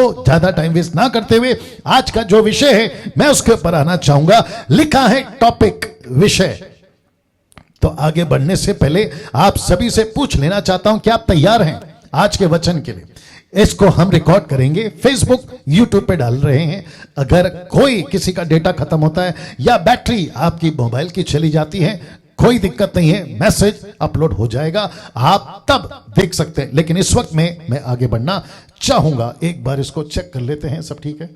तो ज्यादा time waste ना करते हुए आज का जो विषय है मैं उसके ऊपर आना चाहूंगा। लिखा है टॉपिक विषय। तो आगे बढ़ने से पहले आप सभी से पूछ लेना चाहता हूं कि आप तैयार हैं आज के वचन के लिए। इसको हम रिकॉर्ड करेंगे, फेसबुक यूट्यूब पे डाल रहे हैं। अगर कोई किसी का डेटा खत्म होता है या बैटरी आपकी मोबाइल की चली जाती है, कोई दिक्कत नहीं है, मैसेज अपलोड हो जाएगा, आप तब देख सकते हैं। लेकिन इस वक्त में मैं आगे बढ़ना चाहूंगा। एक बार इसको चेक कर लेते हैं, सब ठीक है?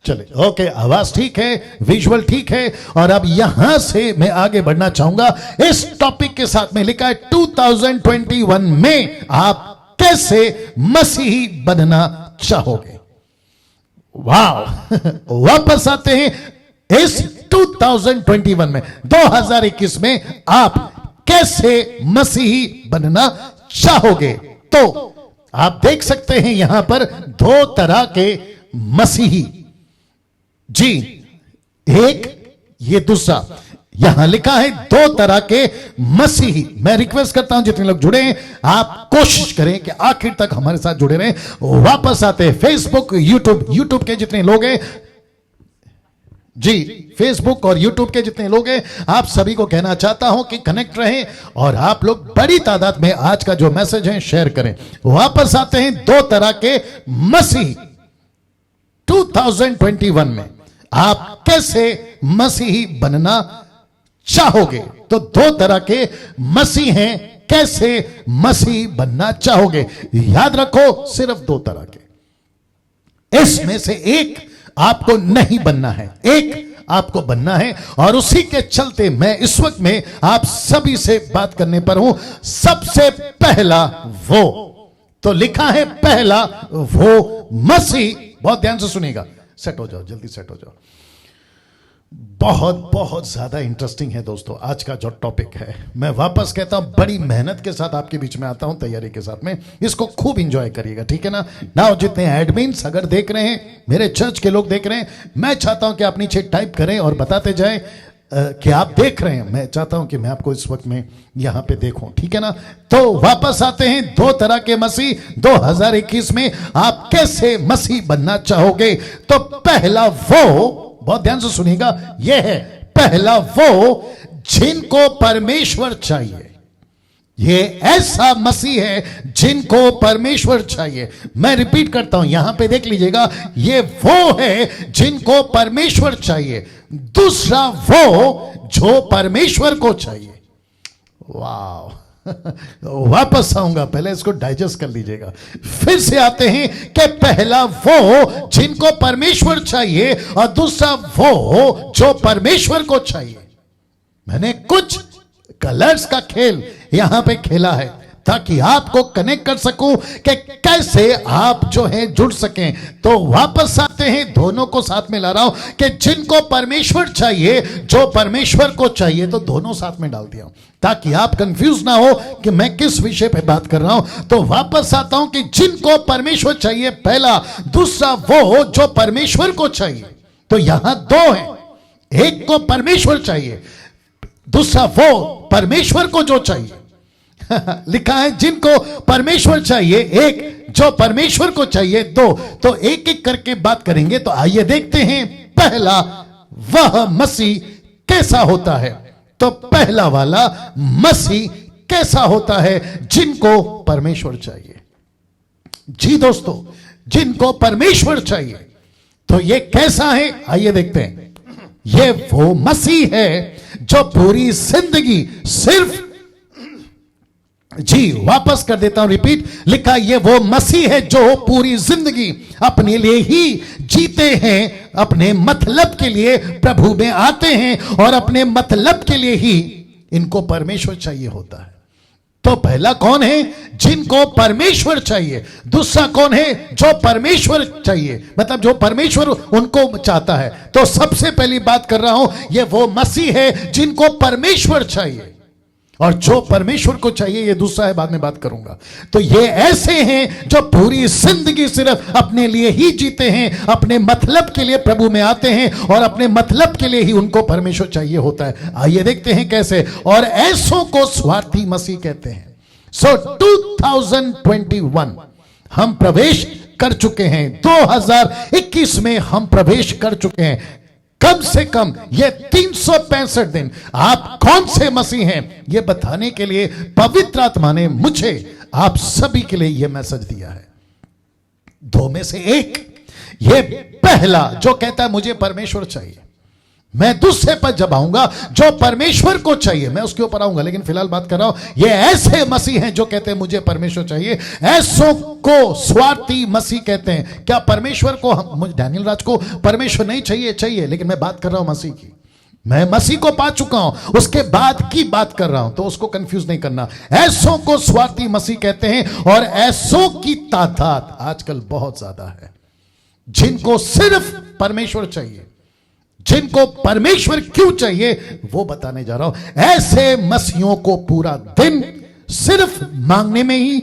चले, ओके, आवाज ठीक है, विजुअल ठीक है। और अब यहां से मैं आगे बढ़ना चाहूंगा इस टॉपिक के साथ में। लिखा है 2021 में आप कैसे मसीही बनना चाहोगे। वाह वापस आते हैं इस 2021 में, 2021 में आप कैसे मसीही बनना चाहोगे। तो आप देख सकते हैं यहां पर दो तरह के मसीही, जी, एक ये दूसरा। यहां लिखा है दो तरह के मसीही। मैं रिक्वेस्ट करता हूं जितने लोग जुड़े हैं आप कोशिश करें कि आखिर तक हमारे साथ जुड़े रहें। वापस आते हैं फेसबुक यूट्यूब के जितने लोग हैं, जी, फेसबुक और यूट्यूब के जितने लोग हैं, आप सभी को कहना चाहता हूं कि कनेक्ट रहें और आप लोग बड़ी तादाद में आज का जो मैसेज है शेयर करें। वापस आते हैं दो तरह के मसीही 2021 में आप कैसे मसीही बनना चाहोगे। तो दो तरह के मसीह हैं, कैसे मसीह बनना चाहोगे। याद रखो सिर्फ दो तरह के, इसमें से एक आपको नहीं बनना है, एक आपको बनना है। और उसी के चलते मैं इस वक्त में आप सभी से बात करने पर हूं। सबसे पहला वो, तो लिखा है पहला वो मसीह। बहुत ध्यान से सुनिएगा, सेट हो जाओ, जल्दी सेट हो जाओ। बहुत बहुत ज्यादा इंटरेस्टिंग है दोस्तों आज का जो टॉपिक है। मैं वापस कहता हूं बड़ी मेहनत के साथ आपके बीच में आता हूं, तैयारी के साथ में। इसको खूब एंजॉय करिएगा, ठीक है ना। नाउ जितने एडमिन्स अगर देख रहे हैं, मेरे चर्च के लोग देख रहे हैं, मैं चाहता हूं कि आप नीचे टाइप करें और बताते जाएं कि आप देख रहे हैं। मैं चाहता हूं कि मैं आपको इस वक्त में यहां पे देखूं, ठीक है ना। तो वापस आते हैं दो तरह के मसीह 2021 में आप कैसे मसीह बनना चाहोगे। तो पहला वो, बहुत ध्यान से सुनिएगा, यह है पहला वो जिनको परमेश्वर चाहिए। ये ऐसा मसीह है जिनको परमेश्वर चाहिए। मैं रिपीट करता हूं, यहां पे देख लीजिएगा, ये वो है जिनको परमेश्वर चाहिए। दूसरा वो जो परमेश्वर को चाहिए। वाह वापस आऊंगा, पहले इसको डाइजेस्ट कर लीजिएगा। फिर से आते हैं कि पहला वो जिनको परमेश्वर चाहिए और दूसरा वो जो परमेश्वर को चाहिए। मैंने कुछ कलर्स का खेल यहां पे खेला है ताकि आपको कनेक्ट कर सकूं कि कैसे आप जो है जुड़ सकें। तो वापस आते हैं, दोनों को साथ में ला रहा हूं कि जिनको परमेश्वर चाहिए, जो परमेश्वर को चाहिए, तो दोनों साथ में डाल दिया हूं ताकि आप कंफ्यूज ना हो कि मैं किस विषय पे बात कर रहा हूं। तो वापस आता हूं कि जिनको परमेश्वर चाहिए पहला, दूसरा वो जो परमेश्वर को चाहिए। तो यहां दो हैं, एक को परमेश्वर चाहिए, दूसरा वो परमेश्वर को जो चाहिए। लिखा है जिनको परमेश्वर चाहिए, एक जो परमेश्वर को चाहिए, दो। तो एक एक करके बात करेंगे। तो आइए देखते हैं पहला वह मसीह कैसा होता है। तो पहला वाला मसीह कैसा होता है जिनको परमेश्वर चाहिए। जी दोस्तों, जिनको परमेश्वर चाहिए, तो ये कैसा है आइए देखते हैं। ये वो मसीह है जो पूरी जिंदगी सिर्फ, जी वापस कर देता हूं, रिपीट, लिखा ये वो मसीह है जो पूरी जिंदगी अपने लिए ही जीते हैं, अपने मतलब के लिए प्रभु में आते हैं और अपने मतलब के लिए ही इनको परमेश्वर चाहिए होता है। तो पहला कौन है जिनको परमेश्वर चाहिए, दूसरा कौन है जो परमेश्वर चाहिए, मतलब जो परमेश्वर उनको चाहता है। तो सबसे पहली बात कर रहा हूं, ये वो मसीह है जिनको परमेश्वर चाहिए, और जो परमेश्वर को चाहिए ये दूसरा है, बाद में बात करूंगा। तो ये ऐसे हैं जो पूरी जिंदगी सिर्फ अपने लिए ही जीते हैं, अपने मतलब के लिए प्रभु में आते हैं और अपने मतलब के लिए ही उनको परमेश्वर चाहिए होता है। आइए देखते हैं कैसे। और ऐसों को स्वार्थी मसीह कहते हैं। सो 2021 हम प्रवेश कर चुके हैं। 2021 में हम प्रवेश कर चुके हैं। कम से कम ये 365 दिन आप कौन से मसीह हैं ये बताने के लिए पवित्र आत्मा ने मुझे आप सभी के लिए यह मैसेज दिया है। दो में से एक, ये पहला जो कहता है मुझे परमेश्वर चाहिए, मैं दूसरे पर जब आऊंगा जो परमेश्वर को चाहिए मैं उसके ऊपर आऊंगा। लेकिन फिलहाल बात कर रहा हूं ये ऐसे मसीह हैं जो कहते हैं मुझे परमेश्वर चाहिए। ऐसों को स्वार्थी मसीह कहते हैं। क्या परमेश्वर को मुझे डैनियल राज को परमेश्वर नहीं चाहिए? चाहिए, लेकिन मैं बात कर रहा हूं मसीह की। मैं मसीह को पा चुका हूं, उसके बाद की बात कर रहा हूं, तो उसको कंफ्यूज नहीं करना। ऐसों को स्वार्थी मसीह कहते हैं और ऐसों की तादाद आजकल बहुत ज्यादा है जिनको सिर्फ परमेश्वर चाहिए। जिनको परमेश्वर क्यों चाहिए वो बताने जा रहा हूं। ऐसे मसीहों को पूरा दिन सिर्फ मांगने में ही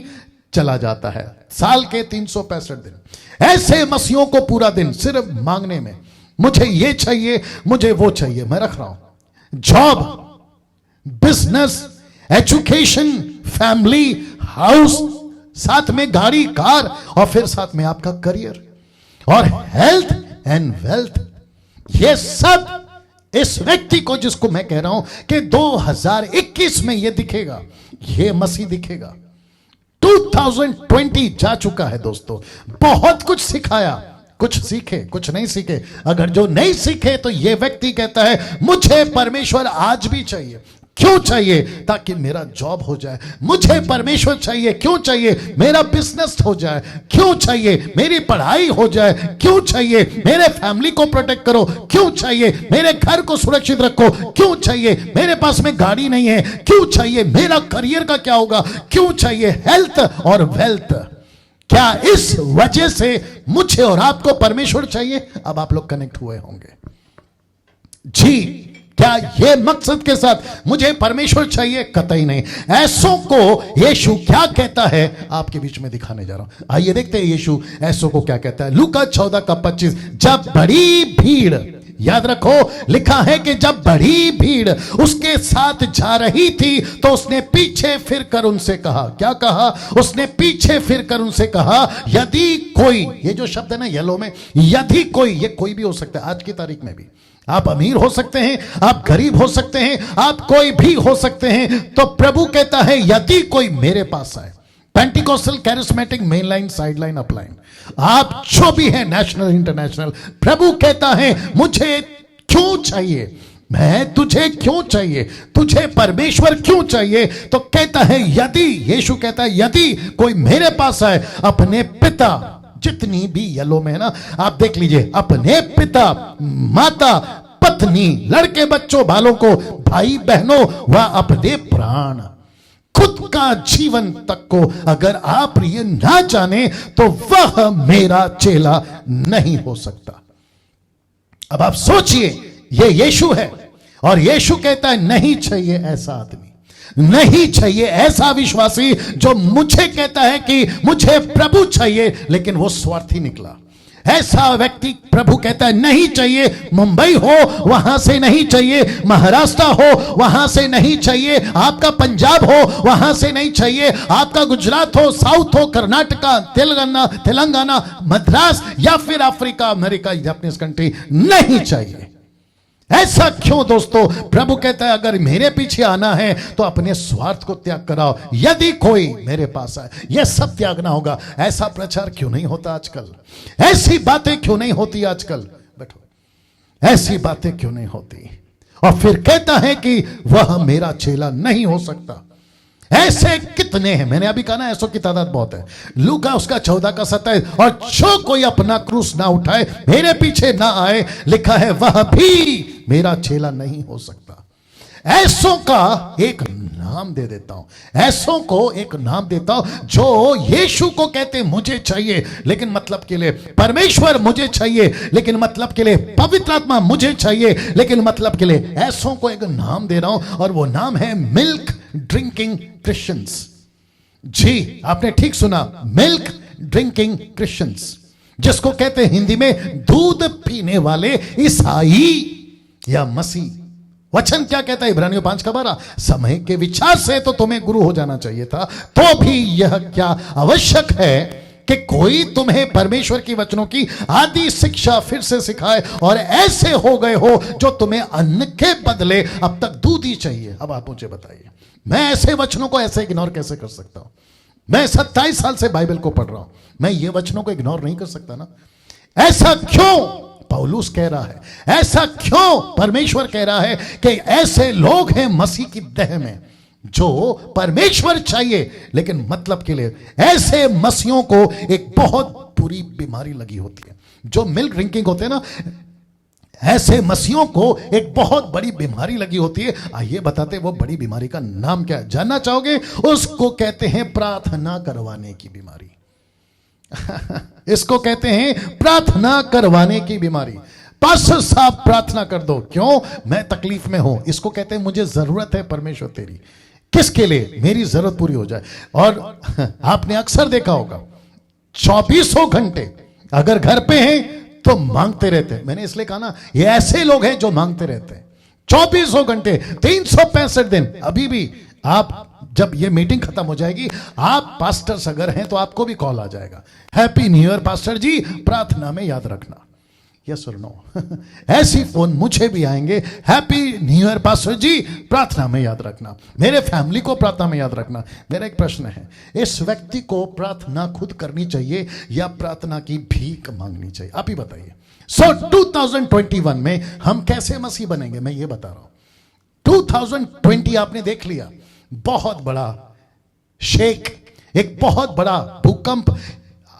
चला जाता है। साल के 365 दिन ऐसे मसीहों को पूरा दिन सिर्फ मांगने में, मुझे ये चाहिए, मुझे वो चाहिए। मैं रख रहा हूं job, business, education, family, house, साथ में गाड़ी, कार, और फिर साथ में आपका करियर और हेल्थ एंड वेल्थ। ये सब इस व्यक्ति को, जिसको मैं कह रहा हूं कि 2021 में ये दिखेगा, ये मसीह दिखेगा। 2020 जा चुका है दोस्तों, बहुत कुछ सिखाया, कुछ सीखे, कुछ नहीं सीखे। अगर जो नहीं सीखे तो ये व्यक्ति कहता है मुझे परमेश्वर आज भी चाहिए। क्यों चाहिए? ताकि मेरा जॉब हो जाए। मुझे परमेश्वर चाहिए। क्यों चाहिए? मेरा बिजनेस हो जाए। क्यों चाहिए? मेरी पढ़ाई हो जाए। क्यों चाहिए? मेरे फैमिली को प्रोटेक्ट करो। क्यों चाहिए? मेरे घर को सुरक्षित रखो। क्यों चाहिए? मेरे पास में गाड़ी नहीं है। क्यों चाहिए? मेरा करियर का क्या होगा? क्यों चाहिए? हेल्थ और वेल्थ। क्या इस वजह से मुझे और आपको परमेश्वर चाहिए? अब आप लोग कनेक्ट हुए होंगे जी। क्या ये मकसद के साथ मुझे परमेश्वर चाहिए? कतई नहीं। ऐसों को यीशु क्या कहता है आपके बीच में दिखाने जा रहा हूं। आइए देखते हैं यीशु ऐसों को क्या कहता है। लूका 14:25, जब बड़ी भीड़, याद रखो लिखा है कि जब बड़ी भीड़ उसके साथ जा रही थी तो उसने पीछे फिरकर उनसे कहा। क्या कहा? उसने पीछे फिरकर उनसे कहा, यदि कोई, ये जो शब्द है ना येलो में, यदि कोई, ये कोई भी हो सकता है आज की तारीख में भी। आप अमीर हो सकते हैं, आप गरीब हो सकते हैं, आप कोई भी हो सकते हैं। तो प्रभु कहता है यदि कोई मेरे पास आए, Pentecostal, charismatic, main line, side line, upline, आप जो भी है, नेशनल, इंटरनेशनल, प्रभु कहता है मुझे क्यों चाहिए? मैं तुझे क्यों चाहिए? तुझे परमेश्वर क्यों चाहिए? तो कहता है यदि, यीशु कहता है यदि कोई मेरे पास आए, अपने पिता, जितनी भी येलो में है ना, आप देख लीजिए, अपने पिता, माता, पत्नी, लड़के बच्चों, बालों को, भाई बहनों व अपने प्राण, खुद का जीवन तक को अगर आप ये ना जाने तो वह मेरा चेला नहीं हो सकता। अब आप सोचिए, ये यीशु है और यीशु कहता है नहीं चाहिए ऐसा आदमी, नहीं चाहिए ऐसा विश्वासी जो मुझे कहता है कि मुझे प्रभु चाहिए, लेकिन वो स्वार्थी निकला। ऐसा व्यक्ति प्रभु कहता है नहीं चाहिए। मुंबई हो वहां से नहीं चाहिए, महाराष्ट्र हो वहां से नहीं चाहिए, आपका पंजाब हो वहां से नहीं चाहिए, आपका गुजरात हो, साउथ हो, कर्नाटका, तेलंगाना, मद्रास या फिर अफ्रीका, अमेरिका, जापानीज कंट्री, नहीं चाहिए। ऐसा क्यों दोस्तों? प्रभु कहता है अगर मेरे पीछे आना है तो अपने स्वार्थ को त्याग कराओ। यदि कोई मेरे पास आए, यह सब त्यागना होगा। ऐसा प्रचार क्यों नहीं होता आजकल? ऐसी बातें क्यों नहीं होती आजकल? बैठो, ऐसी बातें क्यों नहीं होती? और फिर कहता है कि वह मेरा चेला नहीं हो सकता। ऐसे कितने हैं? मैंने अभी कहा ना ऐसों की तादाद बहुत है। लूका उसका 14:27, और जो कोई अपना क्रूस ना उठाए, मेरे पीछे ना आए, लिखा है वह भी मेरा चेला नहीं हो सकता। ऐसों का एक नाम दे देता हूं, ऐसों को एक नाम देता हूं जो यीशु को कहते मुझे चाहिए लेकिन मतलब के लिए, परमेश्वर मुझे चाहिए लेकिन मतलब के लिए, पवित्र आत्मा मुझे चाहिए लेकिन मतलब के लिए। ऐसों को एक नाम दे रहा हूं और वो नाम है मिल्क ड्रिंकिंग क्रिश्चियंस। जी, आपने ठीक सुना, मिल्क ड्रिंकिंग क्रिश्चियंस, जिसको कहते हैं हिंदी में दूध पीने वाले ईसाई या मसीह। वचन क्या कहता है? इब्रानियों 5:12, समय के विचार से तो तुम्हें गुरु हो जाना चाहिए था, तो भी यह क्या आवश्यक है कि कोई तुम्हें परमेश्वर की वचनों की आदि शिक्षा फिर से सिखाए और ऐसे हो गए हो जो तुम्हें अन्न के बदले अब तक दूध ही चाहिए। अब आप मुझे बताइए, मैं ऐसे वचनों को ऐसे इग्नोर कैसे कर सकता हूं? मैं 27 साल से बाइबल को पढ़ रहा हूं, मैं ये वचनों को इग्नोर नहीं कर सकता ना। ऐसा क्यों पौलुस कह रहा है, ऐसा क्यों परमेश्वर कह रहा है कि ऐसे लोग हैं मसीह की देह में जो परमेश्वर चाहिए लेकिन मतलब के लिए। ऐसे मसीहों को एक बहुत बुरी बीमारी लगी होती है, जो मिल्क ड्रिंकिंग होते हैं ना, ऐसे मसीहों को एक बहुत बड़ी बीमारी लगी होती है। आइए बताते वो बड़ी बीमारी का नाम क्या है, जानना चाहोगे? उसको कहते हैं प्रार्थना करवाने की बीमारी। इसको कहते हैं प्रार्थना करवाने की बीमारी। पास्टर साहब प्रार्थना कर दो, क्यों? मैं तकलीफ में हूं। इसको कहते हैं मुझे जरूरत है परमेश्वर तेरी। किसके लिए? मेरी जरूरत पूरी हो जाए। और आपने अक्सर देखा होगा 24 घंटे अगर घर पे हैं तो मांगते रहते हैं। मैंने इसलिए कहा ना, ये ऐसे लोग हैं जो मांगते रहते हैं 24 घंटे 365 दिन। अभी भी आप जब ये मीटिंग खत्म हो जाएगी, आप पास्टर्स अगर हैं तो आपको भी कॉल आ जाएगा, हैप्पी न्यू ईयर पास्टर जी, प्रार्थना में याद रखना। यस और नो? ऐसी फोन मुझे भी आएंगे, हैप्पी न्यू ईयर पास्टर जी, प्रार्थना में याद रखना, मेरे फैमिली को प्रार्थना में याद रखना। मेरा एक प्रश्न है, इस व्यक्ति को प्रार्थना खुद करनी चाहिए या प्रार्थना की भीख मांगनी चाहिए? आप ही बताइए। 2021 में हम कैसे मसीह बनेंगे, मैं ये बता रहा हूं। 2020 आपने देख लिया, बहुत बड़ा शेक, एक बहुत बड़ा भूकंप,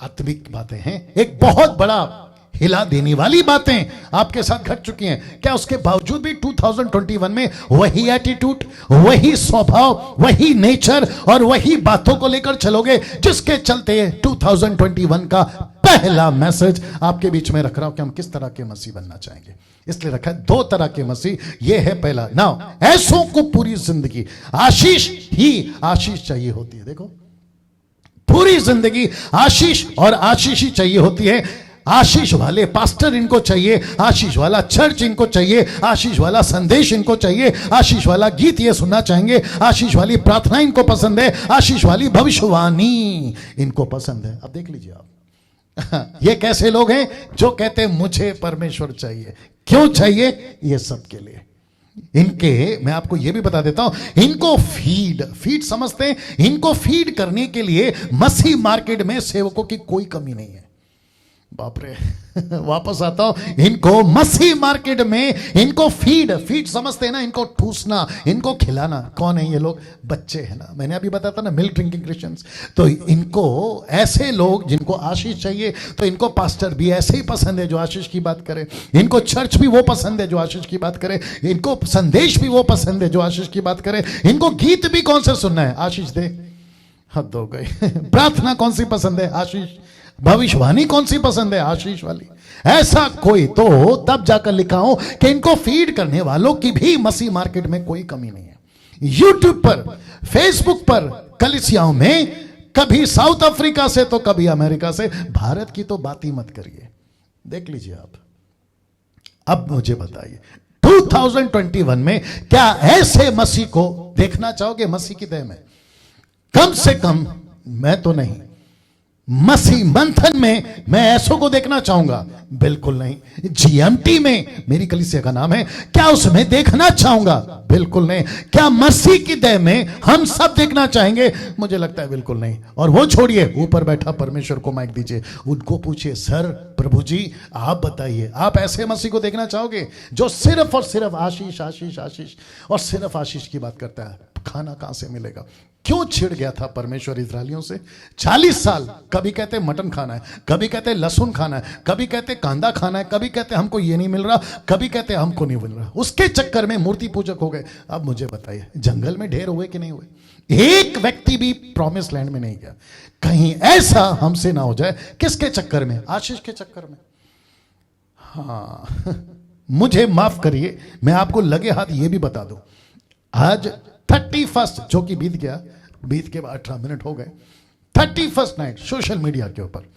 आत्मिक बातें हैं, एक बहुत बड़ा हिला देने वाली बातें आपके साथ घट चुकी हैं। क्या उसके बावजूद भी 2021 में वही एटीट्यूड, वही स्वभाव, वही नेचर और वही बातों को लेकर चलोगे जिसके चलते 2021 का पहला मैसेज आपके बीच में रख रहा हूं कि हम किस तरह के मसीह बनना चाहेंगे। इसलिए रखा है 2 तरह के मसीह। ये है पहला, नाउ ऐसों को पूरी जिंदगी आशीष ही आशीष चाहिए होती है। देखो, पूरी जिंदगी आशीष और आशीष ही चाहिए होती है। आशीष वाले पास्टर इनको चाहिए, आशीष वाला चर्च इनको चाहिए, आशीष वाला संदेश इनको चाहिए, आशीष वाला गीत ये सुनना चाहेंगे, आशीष वाली प्रार्थना इनको पसंद है, आशीष वाली भविष्यवाणी इनको पसंद है। अब देख लीजिए आप, ये कैसे लोग हैं जो कहते हैं मुझे परमेश्वर चाहिए। क्यों चाहिए? ये सब के लिए। इनके, मैं आपको यह भी बता देता हूं, इनको फीड समझते हैं, इनको फीड करने के लिए मसीह मार्केट में सेवकों की कोई कमी नहीं है। बाप रे, वापस आता हूं, इनको मसीह मार्केट में इनको फीड समझते हैं ना, इनको ठूसना, इनको खिलाना। कौन है ये लोग? बच्चे हैं ना। मैंने अभी बताया था ना, मिल्क ड्रिंकिंग क्रिश्चियंस। तो इनको, ऐसे लोग जिनको आशीष चाहिए, तो इनको पास्टर भी ऐसे ही पसंद है जो आशीष की बात करे, इनको चर्च भी वो पसंद है जो आशीष की बात करे, इनको संदेश भी वो पसंद है जो आशीष की बात करे, इनको गीत भी कौन से सुनना है? आशीष दे, हद हो गई। प्रार्थना कौन सी पसंद है? आशीष। भविष्यवाणी कौन सी पसंद है? आशीष वाली। ऐसा कोई तो तब जाकर लिखा हो कि इनको फीड करने वालों की भी मसीह मार्केट में कोई कमी नहीं है। यूट्यूब पर, फेसबुक पर, कलीसियाओं में कभी साउथ अफ्रीका से तो कभी अमेरिका से। भारत की तो बात ही मत करिए। देख लीजिए आप। अब मुझे बताइए 2021 में क्या ऐसे मसीह को देखना चाहोगे मसीह की देह में? कम से कम मैं तो नहीं, मसीह मंथन में मैं ऐसों को देखना चाहूंगा? बिल्कुल नहीं। जीएमटी में मेरी कलीसिया का नाम है, क्या उसमें देखना चाहूंगा? बिल्कुल नहीं। क्या मसीह की देह में हम सब देखना चाहेंगे? मुझे लगता है बिल्कुल नहीं। और वो छोड़िए, ऊपर बैठा परमेश्वर को माइक दीजिए, उनको पूछिए, सर प्रभु जी आप बताइए, आप ऐसे मसीह को देखना चाहोगे जो सिर्फ और सिर्फ आशीष आशीष आशीष और सिर्फ आशीष की बात करता है? खाना कहां से मिलेगा? क्यों छिड़ गया था परमेश्वर इस्राएलियों से? 40 साल कभी कहते मटन खाना है, कभी कहते लहसुन खाना है, कभी कहते कांदा खाना है, कभी कहते हमको ये नहीं मिल रहा, कभी कहते हमको नहीं मिल रहा। उसके चक्कर में मूर्ति पूजक हो गए। अब मुझे बताइए, जंगल में ढेर हुए कि नहीं हुए? एक व्यक्ति भी प्रॉमिस लैंड में नहीं गया। कहीं ऐसा हमसे ना हो जाए। किसके चक्कर में? आशीष के चक्कर में। हाँ, मुझे माफ करिए, मैं आपको लगे हाथ ये भी बता दूं, आज 31 जो कि बीत के 18 मिनट हो गए, 31 नाइट सोशल मीडिया के ऊपर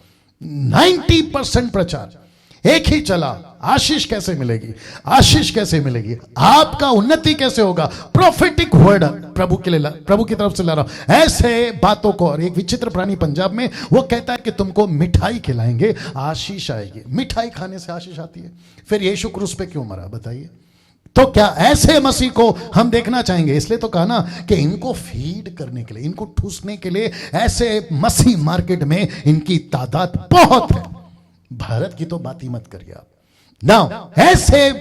90% प्रचार एक ही चला। आशीष कैसे मिलेगी? आशीष कैसे मिलेगी? आपका उन्नति कैसे होगा? प्रोफेटिक वर्ड प्रभु के लिए, प्रभु की तरफ से ला रहा हूं ऐसे बातों को। और एक विचित्र प्राणी पंजाब में वो कहता है कि तुमको मिठाई खिलाएंगे, आशीष आएगी। मिठाई खाने से आशीष आती है? फिर यीशु क्रूस पे क्यों मरा बताइए? तो क्या ऐसे मसीह को हम देखना चाहेंगे? इसलिए तो कहा ना कि इनको फीड करने के लिए, इनको ठूसने के लिए ऐसे मसीह मार्केट में इनकी तादाद बहुत है। भारत की तो बात ही मत करिए आप। नाउ ऐसे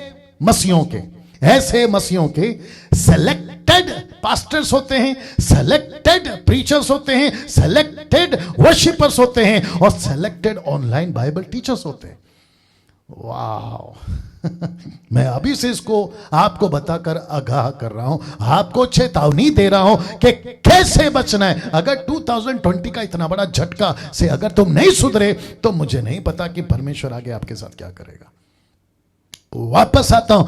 मसीहों के सेलेक्टेड पास्टर्स होते हैं, सेलेक्टेड प्रीचर्स होते हैं, सेलेक्टेड वर्शिपर्स होते हैं और सेलेक्टेड ऑनलाइन बाइबल टीचर्स होते हैं। वाह मैं अभी से इसको आपको बताकर आगाह कर रहा हूं, आपको चेतावनी दे रहा हूं कि कैसे बचना है। अगर 2020 का इतना बड़ा झटका से अगर तुम नहीं सुधरे तो मुझे नहीं पता कि परमेश्वर आगे आपके साथ क्या करेगा। वापस आता हूं,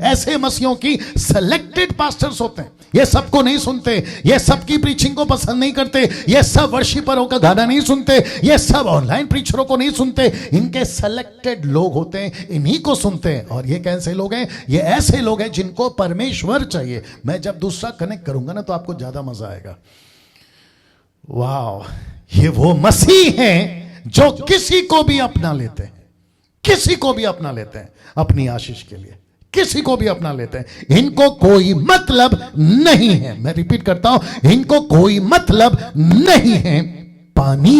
ऐसे मसीहों की सेलेक्टेड पास्टर्स होते हैं। ये सबको नहीं सुनते, ये सबकी प्रीचिंग को पसंद नहीं करते, ये सब वर्शिपरों का गाना नहीं सुनते, ये सब ऑनलाइन प्रीचरों को नहीं सुनते। इनके सेलेक्टेड लोग होते हैं, इन्हीं को सुनते हैं। और ये कैसे लोग हैं? ये ऐसे लोग हैं जिनको परमेश्वर चाहिए। मैं जब दूसरा कनेक्ट करूंगा ना तो आपको ज्यादा मजा आएगा। वाह, ये वो मसीह हैं जो किसी को भी अपना लेते हैं, किसी को भी अपना लेते हैं अपनी आशीष के लिए, किसी को भी अपना लेते हैं। इनको कोई मतलब नहीं है, मैं रिपीट करता हूं, इनको कोई मतलब नहीं है। पानी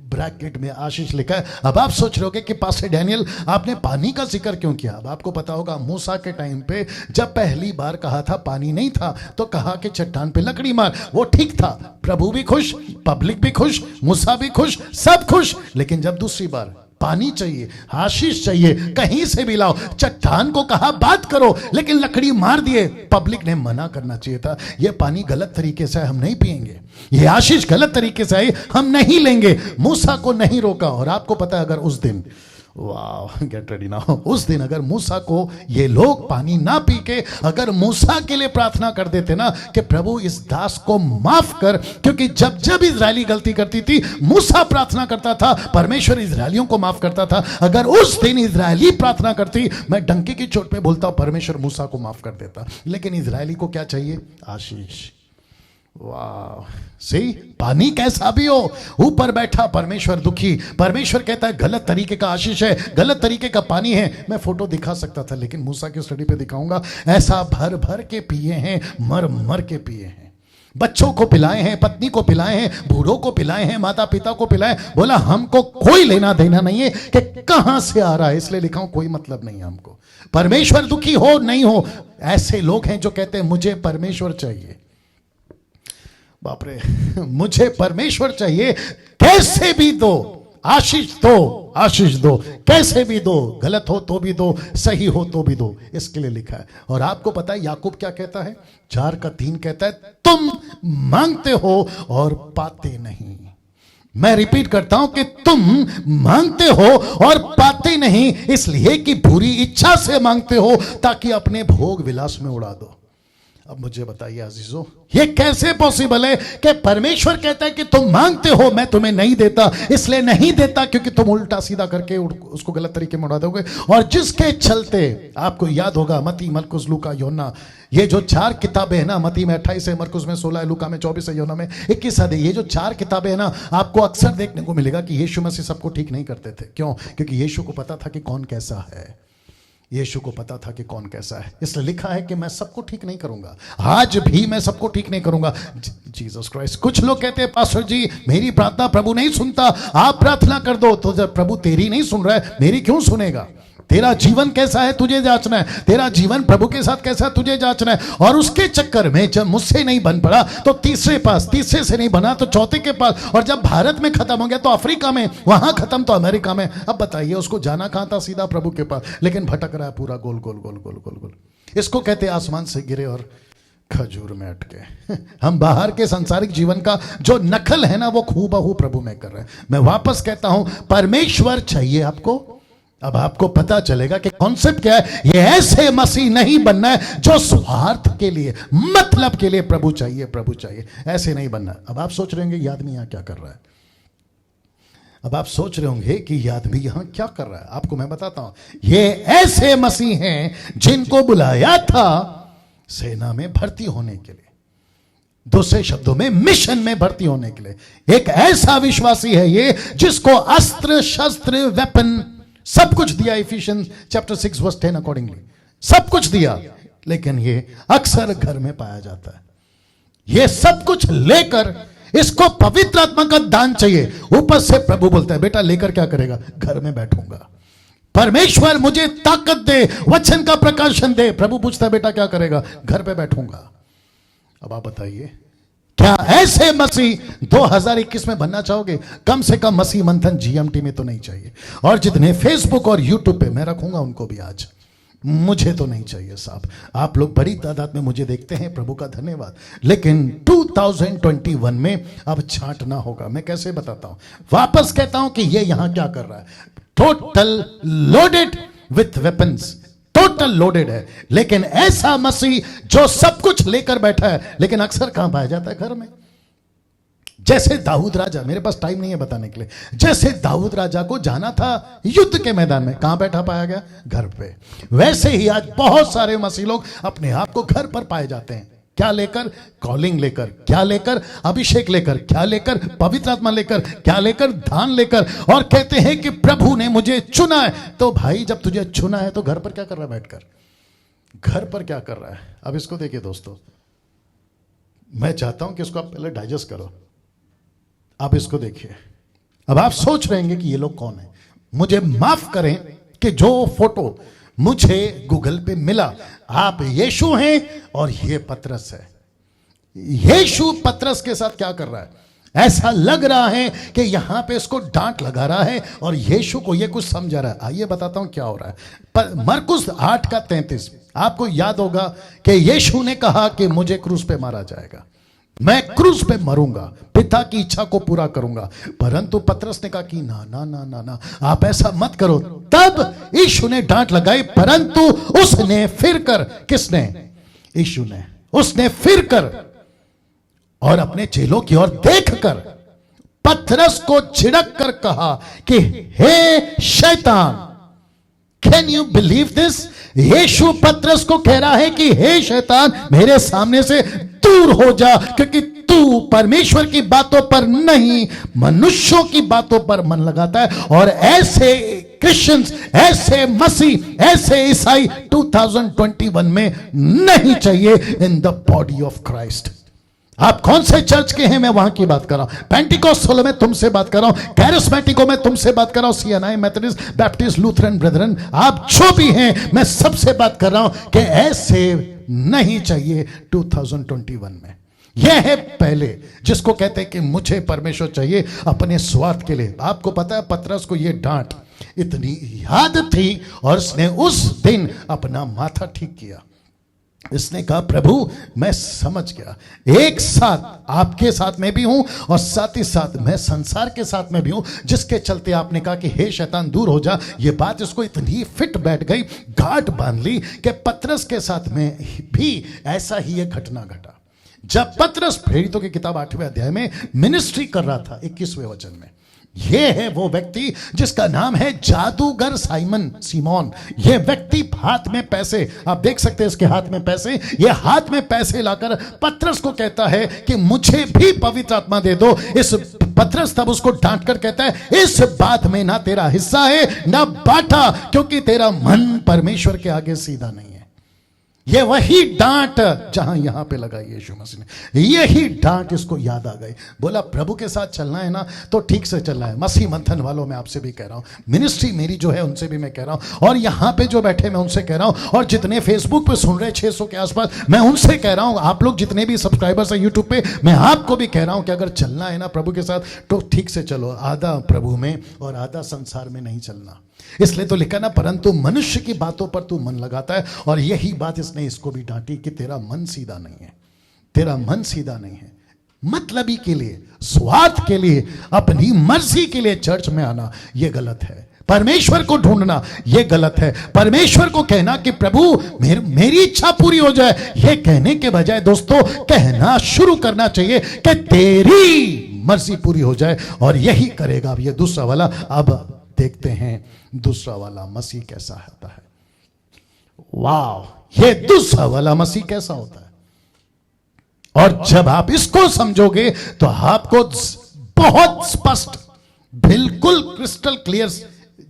ब्रैकेट में आशीष लिखा है। अब आप सोच रहे होगे कि पास्टर डैनियल आपने पानी का जिक्र क्यों किया? अब आपको पता होगा मूसा के टाइम पे जब पहली बार कहा था पानी नहीं था तो कहा कि चट्टान पे लकड़ी मार, वो ठीक था। प्रभु भी खुश, पब्लिक भी खुश, मूसा भी खुश, सब खुश। लेकिन जब दूसरी बार पानी चाहिए, आशीष चाहिए, कहीं से भी लाओ, चट्टान को कहा बात करो, लेकिन लकड़ी मार दिए। पब्लिक ने मना करना चाहिए था, यह पानी गलत तरीके से हम नहीं पिएंगे, यह आशीष गलत तरीके से आई हम नहीं लेंगे। मूसा को नहीं रोका। और आपको पता है अगर उस दिन, वाह गेट रेडी नाउ, उस दिन अगर मूसा को ये लोग पानी ना पी के अगर मूसा के लिए प्रार्थना कर देते ना कि प्रभु इस दास को माफ कर, क्योंकि जब जब इजरायली गलती करती थी मूसा प्रार्थना करता था, परमेश्वर इजरायलियों को माफ करता था। अगर उस दिन इजरायली प्रार्थना करती, मैं डंके की चोट पे बोलता हूं परमेश्वर मूसा को माफ कर देता। लेकिन इजरायली को क्या चाहिए? आशीष। वाह, सही, पानी कैसा भी हो, ऊपर बैठा परमेश्वर दुखी। परमेश्वर कहता है गलत तरीके का आशीष है, गलत तरीके का पानी है। मैं फोटो दिखा सकता था लेकिन मूसा की स्टडी पे दिखाऊंगा। ऐसा भर भर के पिए हैं, मर मर के पिए हैं। बच्चों को पिलाए हैं, पत्नी को पिलाए हैं, बूढ़ों को पिलाए हैं, माता पिता को पिलाए। बोला हमको कोई लेना देना नहीं है कि कहां से आ रहा है, इसलिए लिखा हूं कोई मतलब नहीं है हमको। परमेश्वर दुखी हो नहीं हो, ऐसे लोग हैं जो कहते हैं मुझे परमेश्वर चाहिए। बाप रे, मुझे परमेश्वर चाहिए, कैसे भी दो, आशीष दो, आशीष दो, कैसे भी दो, गलत हो तो भी दो, सही हो तो भी दो, इसके लिए लिखा है। और आपको पता है याकूब क्या कहता है? 4:3 कहता है तुम मांगते हो और पाते नहीं। मैं रिपीट करता हूं कि तुम मांगते हो और पाते नहीं, इसलिए कि बुरी इच्छा से मांगते हो ताकि अपने भोग विलास में उड़ा दो। अब मुझे बताइए अजीजों, ये कैसे पॉसिबल है कि परमेश्वर कहता है कि तुम मांगते हो मैं तुम्हें नहीं देता, इसलिए नहीं देता क्योंकि तुम उल्टा सीधा करके उसको गलत तरीके में उड़ा दोगे। और जिसके चलते आपको याद होगा मत्ती, मरकुस, लूका, योना, ये जो 4 किताबें हैं ना, मत्ती में 28 है, मरकुस में 16 है, लूका में 24 है, योना में 21 है। ये जो 4 किताबें हैं ना, आपको अक्सर देखने को मिलेगा कि यीशु मसीह सबको ठीक नहीं करते थे। क्यों? क्योंकि यीशु को पता था कि कौन कैसा है, यीशु को पता था कि कौन कैसा है, इसलिए लिखा है कि मैं सबको ठीक नहीं करूंगा, आज भी मैं सबको ठीक नहीं करूंगा। Jesus Christ. कुछ लोग कहते हैं पास्टर जी मेरी प्रार्थना प्रभु नहीं सुनता, आप प्रार्थना कर दो। तो जब प्रभु तेरी नहीं सुन रहा है मेरी क्यों सुनेगा? तेरा जीवन कैसा है तुझे जांचना है, तेरा जीवन प्रभु के साथ कैसा है तुझे जांचना है। और उसके चक्कर में जब मुझसे नहीं बन पड़ा तो तीसरे पास, तीसरे से नहीं बना तो चौथे के पास, और जब भारत में खत्म हो गया तो अफ्रीका में, वहां खत्म तो अमेरिका में। अब बताइए उसको जाना कहां था? सीधा प्रभु के पास, लेकिन भटक रहा है पूरा गोल गोल गोल गोल गोल गोल। इसको कहते हैं आसमान से गिरे और खजूर में अटके। हम बाहर के सांसारिक जीवन का जो नकल है ना वो खूबहू प्रभु में कर रहे हैं। मैं वापस कहता हूं परमेश्वर चाहिए आपको। अब आपको पता चलेगा कि कॉन्सेप्ट क्या है। ये ऐसे मसीह नहीं बनना है जो स्वार्थ के लिए, मतलब के लिए प्रभु चाहिए, प्रभु चाहिए, ऐसे नहीं बनना है। अब आप सोच रहे होंगे ये आदमी यहां क्या कर रहा है? अब आप सोच रहे होंगे कि ये आदमी यहां क्या कर रहा है। आपको मैं बताता हूं, ये ऐसे मसीह हैं जिनको बुलाया था सेना में भर्ती होने के लिए, दूसरे शब्दों में मिशन में भर्ती होने के लिए। एक ऐसा विश्वासी है ये जिसको अस्त्र शस्त्र वेपन सब कुछ दिया, इफिशियंस चैप्टर 6 वर्स 10 अकॉर्डिंगली सब कुछ दिया, लेकिन ये अक्सर घर में पाया जाता है। ये सब कुछ लेकर इसको पवित्र आत्मा का दान चाहिए। ऊपर से प्रभु बोलता है, बेटा लेकर क्या करेगा? घर में बैठूंगा। परमेश्वर मुझे ताकत दे, वचन का प्रकाशन दे। प्रभु पूछता है, बेटा क्या करेगा? घर पे बैठूंगा। अब आप बताइए, क्या ऐसे मसीह 2021 में बनना चाहोगे? कम से कम मसीह मंथन जीएमटी में तो नहीं चाहिए, और जितने फेसबुक और यूट्यूब पे मैं रखूंगा उनको भी आज मुझे तो नहीं चाहिए साहब। आप लोग बड़ी तादाद में मुझे देखते हैं, प्रभु का धन्यवाद। लेकिन 2021 में अब छांटना होगा। मैं कैसे बताता हूं? वापस कहता हूं कि ये यहां क्या कर रहा है? Total loaded with weapons, total loaded है। लेकिन ऐसा मसीह जो सब कुछ लेकर बैठा है, लेकिन अक्सर कहां पाया जाता है? घर में। जैसे दाऊद राजा, मेरे पास टाइम नहीं है बताने के लिए, जैसे दाऊद राजा को जाना था युद्ध के मैदान में, कहां बैठा पाया गया? घर पे। वैसे ही आज बहुत सारे मसीह लोग अपने आप को घर पर पाए जाते हैं। क्या लेकर? कॉलिंग लेकर। क्या लेकर? अभिषेक लेकर। क्या लेकर? पवित्र आत्मा लेकर। क्या लेकर? दान लेकर। और कहते हैं कि प्रभु ने मुझे चुना है। तो भाई जब तुझे चुना है तो घर पर क्या कर रहा है? बैठकर घर पर क्या कर रहा है? अब इसको देखिए दोस्तों, मैं चाहता हूं कि इसको आप पहले डाइजेस्ट करो। आप इसको देखिए। अब आप सोच रहे हैं कि ये लोग कौन है? मुझे माफ करें कि जो फोटो मुझे गूगल पे मिला, आप यीशु हैं और ये पतरस है। यीशु पतरस के साथ क्या कर रहा है? ऐसा लग रहा है कि यहां पे इसको डांट लगा रहा है और यीशु को ये कुछ समझा रहा है। आइए बताता हूं क्या हो रहा है। मरकुस 8:33, आपको याद होगा कि यीशु ने कहा कि मुझे क्रूस पे मारा जाएगा, मैं क्रूस पे मरूंगा, पिता की इच्छा को पूरा करूंगा। परंतु पतरस ने कहा कि ना ना ना ना ना, आप ऐसा मत करो। तब यीशु ने डांट लगाई, परंतु उसने फिर कर, किसने? यीशु ने। उसने फिर कर और अपने चेलों की ओर देखकर पतरस को झिड़क कर कहा कि हे शैतान, कैन यू बिलीव दिस? यीशु पतरस को कह रहा है कि हे शैतान, मेरे सामने से दूर हो जा, क्योंकि तू परमेश्वर की बातों पर नहीं मनुष्यों की बातों पर मन लगाता है। और ऐसे क्रिश्चियंस, ऐसे मसीह, ऐसे ईसाई 2021 में नहीं चाहिए in the body of Christ. आप कौन से चर्च के हैं? मैं वहां की बात कर रहा हूं। पेंटिकोस्टल में तुमसे बात कर रहा हूं, कैरिस्मेटिको में तुमसे बात कर रहा हूं, CNI, Methodist, Baptist, Lutheran Brethren, आप जो भी हैं, मैं सबसे बात कर रहा हूं कि ऐसे नहीं चाहिए 2021 में। यह है पहले, जिसको कहते हैं कि मुझे परमेश्वर चाहिए अपने स्वार्थ के लिए। आपको पता है पतरस को यह डांट इतनी याद थी और उसने उस दिन अपना माथा ठीक किया। इसने कहा, प्रभु मैं समझ गया, एक साथ आपके साथ में भी हूं और साथ ही साथ मैं संसार के साथ में भी हूं, जिसके चलते आपने कहा कि हे शैतान दूर हो जा। ये बात इसको इतनी फिट बैठ गई, गांठ बांध ली कि पतरस के साथ में भी ऐसा ही एक घटना घटा। जब पतरस प्रेरितों की किताब 8वें अध्याय में मिनिस्ट्री कर रहा था, 21वें वचन में, यह है वो व्यक्ति जिसका नाम है जादूगर साइमन सीमोन। यह व्यक्ति हाथ में पैसे, आप देख सकते हैं इसके हाथ में पैसे, यह हाथ में पैसे लाकर पतरस को कहता है कि मुझे भी पवित्र आत्मा दे दो। इस पतरस तब उसको डांट कर कहता है, इस बात में ना तेरा हिस्सा है ना बाटा, क्योंकि तेरा मन परमेश्वर के आगे सीधा नहीं है। ये वही डांट जहां यहां पे लगाई यीशु मसीह ने, यही डांट इसको याद आ गई। बोला प्रभु के साथ चलना है ना तो ठीक से चलना है। मसीह मंथन वालों मैं आपसे भी कह रहा हूं, मिनिस्ट्री मेरी जो है उनसे भी मैं कह रहा हूं, और यहां पे जो बैठे मैं उनसे कह रहा हूं, और जितने फेसबुक पे सुन रहे 600 के आसपास, मैं उनसे कह रहा हूं, आप लोग जितने भी सब्सक्राइबर्स हैं यूट्यूब पे, मैं आपको भी कह रहा हूं कि अगर चलना है ना प्रभु के साथ तो ठीक से चलो। आधा प्रभु में और आधा संसार में नहीं चलना। इसलिए तो लिखा ना, परंतु मनुष्य की बातों पर तू मन लगाता है। और यही बात इसने इसको भी डांटी कि तेरा मन सीधा नहीं है, तेरा मन सीधा नहीं है। मतलबी के लिए, स्वार्थ के लिए, अपनी मर्जी के लिए चर्च में आना यह गलत है। परमेश्वर को ढूंढना यह गलत है। परमेश्वर को कहना कि प्रभु मेरी इच्छा पूरी हो जाए, यह कहने के बजाय दोस्तों कहना शुरू करना चाहिए कि तेरी मर्जी पूरी हो जाए और यही करेगा। अब ये दूसरा वाला, अब देखते हैं दूसरा वाला मसीह कैसा होता है। वाह, ये दूसरा वाला मसीह कैसा होता है। और जब आप इसको समझोगे तो आपको बहुत स्पष्ट, बिल्कुल क्रिस्टल क्लियर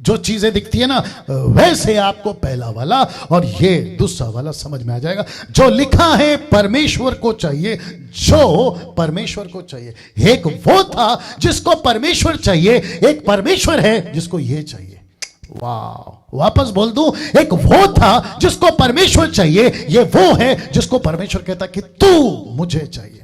जो चीजें दिखती है ना, वैसे आपको पहला वाला और ये दूसरा वाला समझ में आ जाएगा। जो लिखा है परमेश्वर को चाहिए, जो परमेश्वर को चाहिए। एक वो था जिसको परमेश्वर चाहिए, एक परमेश्वर है जिसको ये चाहिए। वाह, वापस बोल दूं, एक वो था जिसको परमेश्वर चाहिए, ये वो है जिसको परमेश्वर कहता कि तू मुझे चाहिए।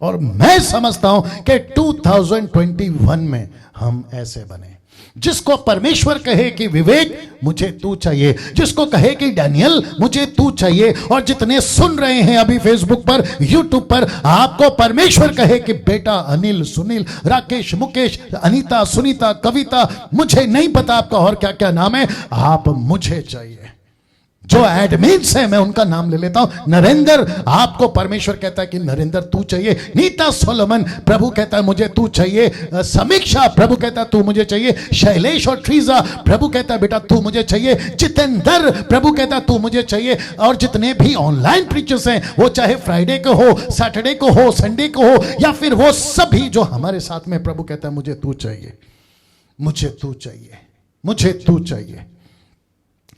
और मैं समझता हूं कि 2021 में हम ऐसे बने, जिसको परमेश्वर कहे कि विवेक मुझे तू चाहिए, जिसको कहे कि डैनियल मुझे तू चाहिए। और जितने सुन रहे हैं अभी फेसबुक पर, यूट्यूब पर, आपको परमेश्वर कहे कि बेटा अनिल, सुनील, राकेश, मुकेश, अनीता, सुनीता, कविता, मुझे नहीं पता आपका और क्या क्या नाम है, आप मुझे चाहिए। जो एडमिन्स है मैं उनका नाम ले लेता हूं। नरेंद्र, आपको परमेश्वर कहता है कि नरेंद्र तू चाहिए। नीता सोलोमन, प्रभु कहता है मुझे तू चाहिए। समीक्षा, प्रभु कहता है तू मुझे चाहिए। शैलेश और ट्रीजा, प्रभु कहता है बेटा तू मुझे चाहिए। जितेंद्र, प्रभु कहता है तू मुझे चाहिए। और जितने भी ऑनलाइन प्रीचर्स हैं, वो चाहे फ्राइडे को हो, सैटरडे को हो, संडे को हो, या फिर वो सभी जो हमारे साथ में, प्रभु कहता है मुझे तू चाहिए, मुझे तू चाहिए, मुझे तू चाहिए।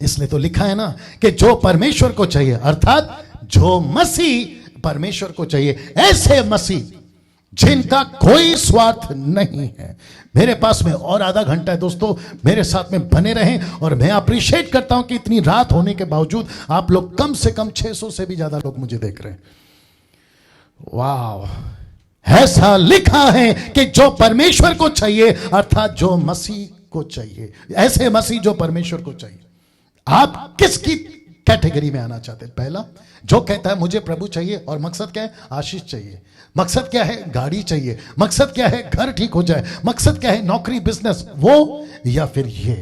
इसलिए तो लिखा है ना कि जो परमेश्वर को चाहिए, अर्थात जो मसीह परमेश्वर को चाहिए, ऐसे मसीह जिनका कोई स्वार्थ नहीं है। मेरे पास में और आधा घंटा है दोस्तों, मेरे साथ में बने रहें। और मैं अप्रिशिएट करता हूं कि इतनी रात होने के बावजूद आप लोग, कम से कम 600 से भी ज्यादा लोग मुझे देख रहे हैं। वाह, ऐसा लिखा है कि जो परमेश्वर को चाहिए, अर्थात जो मसीह को चाहिए, ऐसे मसीह जो परमेश्वर को चाहिए। आप किसकी कैटेगरी में आना चाहते हैं? पहला, जो कहता है मुझे प्रभु चाहिए, और मकसद क्या है? आशीष चाहिए। मकसद क्या है? गाड़ी चाहिए। मकसद क्या है? घर ठीक हो जाए। मकसद क्या है? नौकरी, बिजनेस। वो, या फिर ये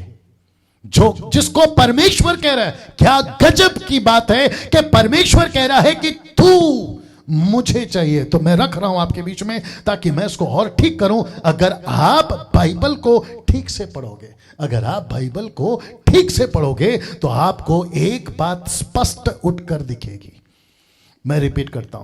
जो जिसको परमेश्वर कह रहा है। क्या गजब की बात है कि परमेश्वर कह रहा है कि तू मुझे चाहिए। तो मैं रख रहा हूं आपके बीच में ताकि मैं इसको और ठीक करूं। अगर आप बाइबल को ठीक से पढ़ोगे, अगर आप बाइबल को ठीक से पढ़ोगे, तो आपको एक बात स्पष्ट उठकर दिखेगी। मैं रिपीट करता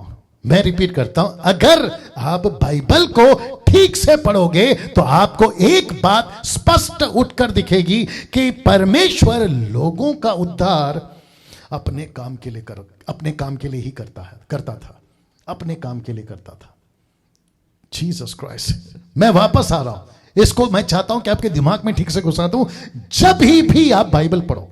हूं, अगर आप बाइबल को ठीक से पढ़ोगे तो आपको एक बात स्पष्ट उठकर दिखेगी कि परमेश्वर लोगों का उद्धार अपने काम के लिए ही करता था। अपने काम के लिए करता था। जीसस क्राइस्ट, मैं वापस आ रहा हूं, इसको मैं चाहता हूं कि आपके दिमाग में ठीक से घुसा दूं। जब भी आप बाइबल पढ़ो,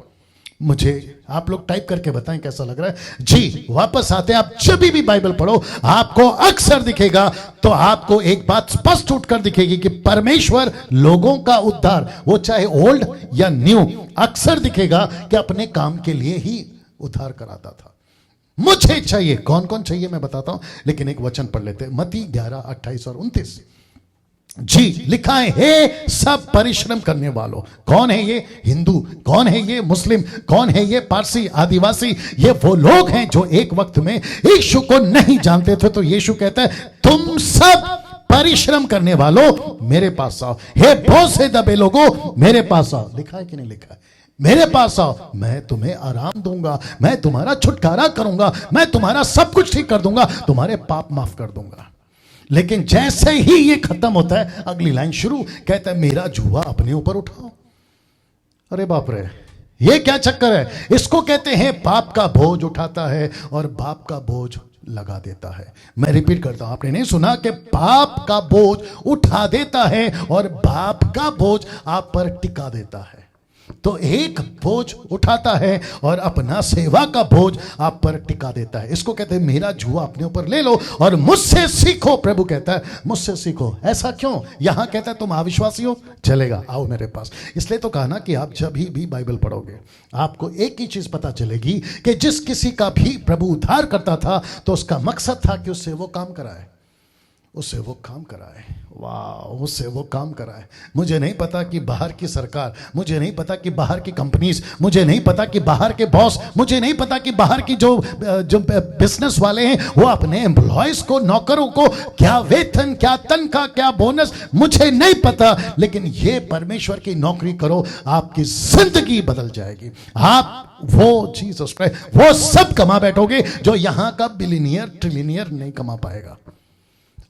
मुझे आप लोग टाइप करके बताएं कैसा लग रहा है। जी, वापस आते हैं। आप जब भी बाइबल पढ़ो, आपको अक्सर दिखेगा, तो आपको एक बात स्पष्ट उठकर दिखेगी कि परमेश्वर लोगों का उद्धार, वो चाहे ओल्ड या न्यू, अक्सर दिखेगा कि अपने काम के लिए ही उद्धार कराता था। मुझे चाहिए, कौन कौन चाहिए मैं बताता हूं, लेकिन एक वचन पढ़ लेते हैं। मत्ती 11:28 और 29। जी, लिखा है, हे सब परिश्रम करने वालों। कौन है ये? हिंदू। कौन है ये? मुस्लिम। कौन है ये? पारसी, आदिवासी। ये वो लोग हैं जो एक वक्त में यीशु को नहीं जानते थे। तो यीशु कहता है, तुम सब परिश्रम करने वालों मेरे पास आओ। हे बोझ से दबे लोगों मेरे पास आओ। लिखा है कि नहीं लिखा है? मेरे पास आओ, मैं तुम्हें आराम दूंगा, मैं तुम्हारा छुटकारा करूंगा, मैं तुम्हारा सब कुछ ठीक कर दूंगा, तुम्हारे पाप माफ कर दूंगा। लेकिन जैसे ही ये खत्म होता है, अगली लाइन शुरू, कहता है मेरा जुआ अपने ऊपर उठाओ। अरे बाप रे, ये क्या चक्कर है? इसको कहते हैं पाप का बोझ उठाता है और बाप का बोझ लगा देता है। मैं रिपीट करता हूं, आपने नहीं सुना कि पाप का बोझ उठा देता है और बाप का बोझ आप पर टिका देता है। तो एक बोझ उठाता है और अपना सेवा का बोझ आप पर टिका देता है। इसको कहते हैं मेरा जुआ अपने ऊपर ले लो और मुझसे सीखो। प्रभु कहता है मुझसे सीखो। ऐसा क्यों? यहां कहता है तुम अविश्वासी हो, चलेगा, आओ मेरे पास। इसलिए तो कहा ना कि आप जब भी बाइबल पढ़ोगे, आपको एक ही चीज पता चलेगी कि जिस किसी का भी प्रभु उद्धार करता था, तो उसका मकसद था कि उससे वो काम कराए, उससे वो काम कराए। वाह, उससे वो काम कराए। मुझे नहीं पता कि बाहर की सरकार, मुझे नहीं पता कि बाहर की कंपनीज, मुझे नहीं पता कि बाहर के बॉस, मुझे नहीं पता कि बाहर की जो बिजनेस वाले हैं वो अपने एम्प्लॉयज को, नौकरों को क्या वेतन, क्या तनख्वाह, क्या बोनस, मुझे नहीं पता। लेकिन ये परमेश्वर की नौकरी करो, आपकी जिंदगी बदल जाएगी। आप वो जीसस क्राइस्ट वो सब कमा बैठोगे जो यहां का बिलियनियर ट्रिलियनियर नहीं कमा पाएगा।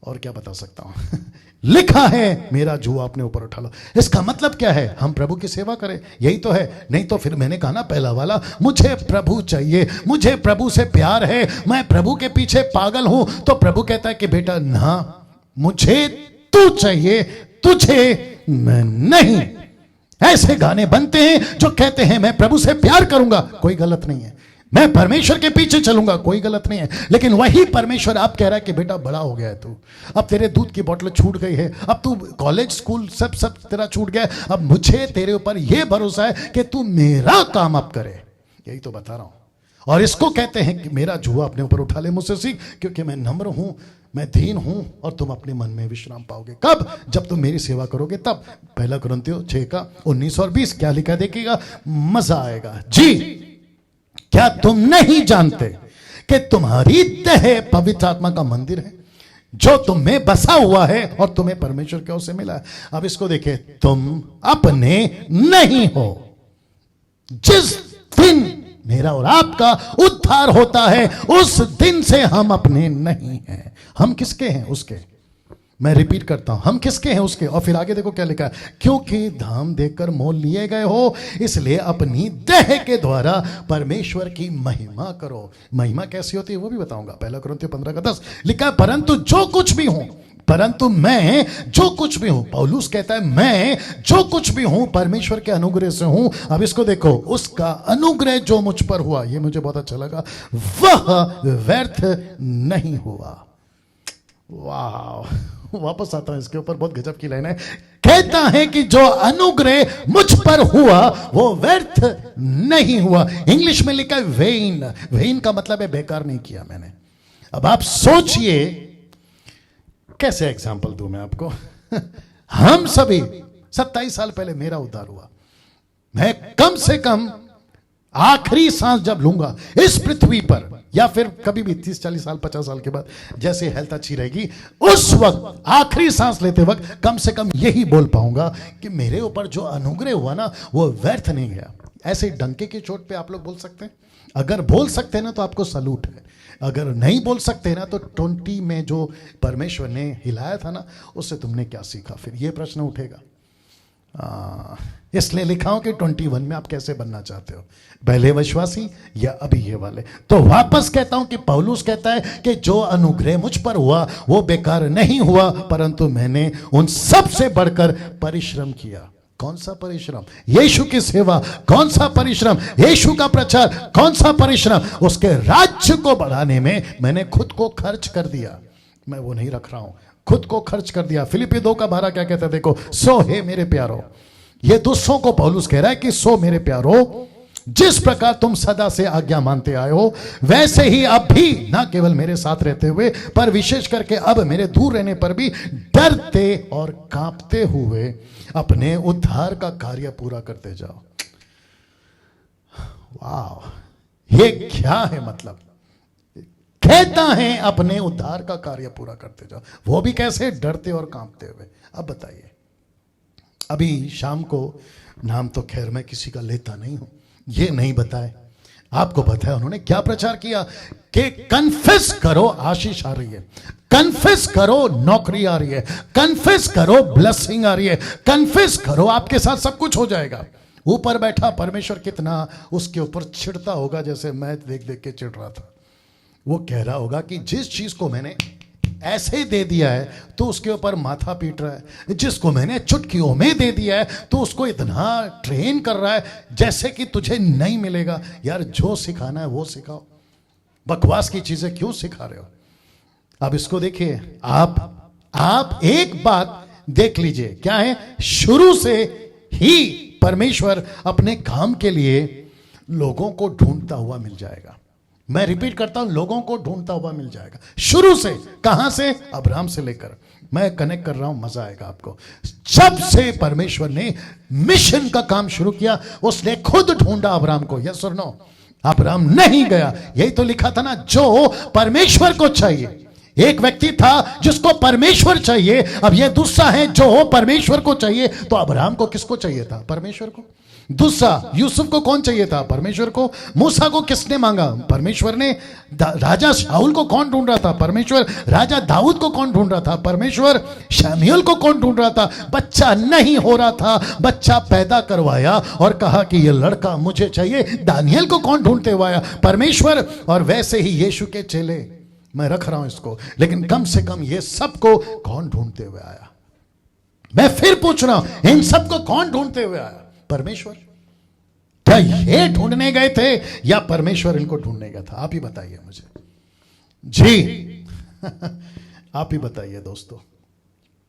और क्या बता सकता हूं लिखा है मेरा जुआ अपने ऊपर उठा लो। इसका मतलब क्या है? हम प्रभु की सेवा करें, यही तो है। नहीं तो फिर मैंने कहा ना पहला वाला, मुझे प्रभु चाहिए, मुझे प्रभु से प्यार है, मैं प्रभु के पीछे पागल हूं। तो प्रभु कहता है कि बेटा ना, मुझे तू चाहिए, तुझे मैं नहीं। ऐसे गाने बनते हैं जो कहते हैं मैं प्रभु से प्यार करूंगा, कोई गलत नहीं है, मैं परमेश्वर के पीछे चलूंगा, कोई गलत नहीं है। लेकिन वही परमेश्वर आप कह रहा है कि बेटा बड़ा हो गया है तू, अब तेरे दूध की बोतल छूट गई है, अब तू कॉलेज स्कूल सब तेरा छूट गया है, अब मुझे तेरे ऊपर यह भरोसा है कि तू मेरा काम अब करे। यही तो बता रहा हूं। और इसको कहते हैं कि मेरा जुआ अपने ऊपर उठा ले, मुझसे सीख, क्योंकि मैं नम्र हूं, मैं दीन हूं, और तुम अपने मन में विश्राम पाओगे। कब? जब तुम मेरी सेवा करोगे तब। पहला कुरिन्थियों 6:19 और 20 क्या लिखा देखिएगा, मजा आएगा जी। क्या तुम नहीं जानते कि तुम्हारी देह पवित्र आत्मा का मंदिर है जो तुम में बसा हुआ है और तुम्हें परमेश्वर की ओर से मिला है? अब इसको देखिए, तुम अपने नहीं हो। जिस दिन मेरा और आपका उद्धार होता है उस दिन से हम अपने नहीं हैं। हम किसके हैं? उसके। मैं रिपीट करता हूं, हम किसके हैं? उसके। और फिर आगे देखो क्या लिखा है, क्योंकि दाम देकर मोल लिए गए हो, इसलिए अपनी देह के द्वारा परमेश्वर की महिमा करो। महिमा कैसी होती है वो भी बताऊंगा। पहला कुरिन्थियों 15:10 लिखा है, परंतु जो कुछ भी हूं, परंतु मैं जो कुछ भी हूं, पौलुस कहता है मैं जो कुछ भी हूं परमेश्वर के अनुग्रह से हूं। अब इसको देखो, उसका अनुग्रह जो मुझ पर हुआ, ये मुझे बहुत अच्छा लगा, वह व्यर्थ नहीं हुआ। वाह, वापस आता हूं इसके ऊपर, बहुत गजब की लाइन है। कहता है कि जो अनुग्रह मुझ पर हुआ वो व्यर्थ नहीं हुआ। इंग्लिश में लिखा है वेन। वेन का मतलब है बेकार नहीं किया मैंने। अब आप सोचिए, कैसे एग्जांपल दूं मैं आपको हम सभी 27 साल पहले मेरा उद्धार हुआ। मैं कम से कम आखिरी सांस जब लूंगा इस पृथ्वी पर, या फिर कभी भी 30, 40 साल, 50 साल के बाद, जैसे हेल्थ अच्छी रहेगी, उस वक्त आखिरी सांस लेते वक्त कम से कम यही बोल पाऊंगा कि मेरे ऊपर जो अनुग्रह हुआ ना वो व्यर्थ नहीं गया। ऐसे डंके की चोट पे आप लोग बोल सकते हैं? अगर बोल सकते हैं ना तो आपको सलूट है। अगर नहीं बोल सकते ना तो 20 में जो परमेश्वर ने हिलाया था ना, उससे तुमने क्या सीखा? फिर ये प्रश्न उठेगा। इसलिए लिखा हूं कि 21 में आप कैसे बनना चाहते हो, पहले विश्वासी या अभी ये वाले। तो वापस कहता हूं कि पौलुस कहता है कि जो अनुग्रह मुझ पर हुआ वो बेकार नहीं हुआ, परंतु मैंने उन सब से बढ़कर परिश्रम किया। कौन सा परिश्रम? यीशु की सेवा। कौन सा परिश्रम? यीशु का प्रचार। कौन सा परिश्रम? उसके राज्य को बढ़ाने में मैंने खुद को खर्च कर दिया। मैं वो नहीं रख रहा हूं, खुद को खर्च कर दिया। फिलिप्पी 2:12 क्या कहता है देखो, सो हे मेरे प्यारो, ये दूसरों को पौलुस कह रहा है कि सो मेरे प्यारो, जिस प्रकार तुम सदा से आज्ञा मानते आए हो वैसे ही अब भी, ना केवल मेरे साथ रहते हुए पर विशेष करके अब मेरे दूर रहने पर भी डरते और कांपते हुए अपने उद्धार का कार्य पूरा करते जाओ। वाह, ये क्या है? मतलब कहता है अपने उद्धार का कार्य पूरा करते जाओ, वो भी कैसे? डरते और कांपते हुए। अब बताइए, अभी शाम को नाम तो खैर मैं किसी का लेता नहीं हूं, ये नहीं बताए आपको पता है उन्होंने क्या प्रचार किया कि कन्फेस करो आशीष आ रही है, कन्फेस करो नौकरी आ रही है, कन्फेस करो ब्लेसिंग आ रही है, कन्फेस करो आपके साथ सब कुछ हो जाएगा। ऊपर बैठा परमेश्वर कितना उसके ऊपर चिढ़ता होगा, जैसे मैं देख देख के चिढ़ रहा था। वो कह रहा होगा कि जिस चीज को मैंने ऐसे दे दिया है तो उसके ऊपर माथा पीट रहा है, जिसको मैंने चुटकियों में दे दिया है तो उसको इतना ट्रेन कर रहा है जैसे कि तुझे नहीं मिलेगा। यार जो सिखाना है वो सिखाओ, बकवास की चीजें क्यों सिखा रहे हो? अब इसको देखिए, आप एक बात देख लीजिए, क्या है? शुरू से ही परमेश्वर अपने काम के लिए लोगों को ढूंढता हुआ मिल जाएगा। मैं रिपीट करता हूं, लोगों को ढूंढता हुआ मिल जाएगा शुरू से। कहां से? अब्राहम से लेकर। मैं कनेक्ट कर रहा हूं, मजा आएगा आपको। जब से परमेश्वर ने मिशन का काम शुरू किया, उसने खुद ढूंढा अब्राहम को। यस और नो? अब्राहम नहीं गया। यही तो लिखा था ना, जो परमेश्वर को चाहिए। एक व्यक्ति था जिसको परमेश्वर चाहिए, अब यह दूसरा है जो परमेश्वर को चाहिए। तो अब्राहम को किसको चाहिए था? परमेश्वर को। दूसरा, यूसुफ को कौन चाहिए था? परमेश्वर को। मूसा को किसने मांगा? परमेश्वर ने। राजा शाऊल को कौन ढूंढ रहा था? परमेश्वर। राजा दाऊद को कौन ढूंढ रहा था? परमेश्वर। शमूएल को कौन ढूंढ रहा था? बच्चा नहीं हो रहा था, बच्चा पैदा करवाया और कहा कि यह लड़का मुझे चाहिए। दानियल को कौन ढूंढते हुए आया? परमेश्वर। और वैसे ही यीशु के चेले, मैं रख रहा हूं इसको, लेकिन कम से कम ये सबको कौन ढूंढते हुए आया? मैं फिर पूछ रहा हूं, इन सबको कौन ढूंढते हुए आया? परमेश्वर। क्या ये ढूंढने गए थे या परमेश्वर इनको ढूंढने गया था? आप ही बताइए मुझे जी। आप ही बताइए दोस्तों।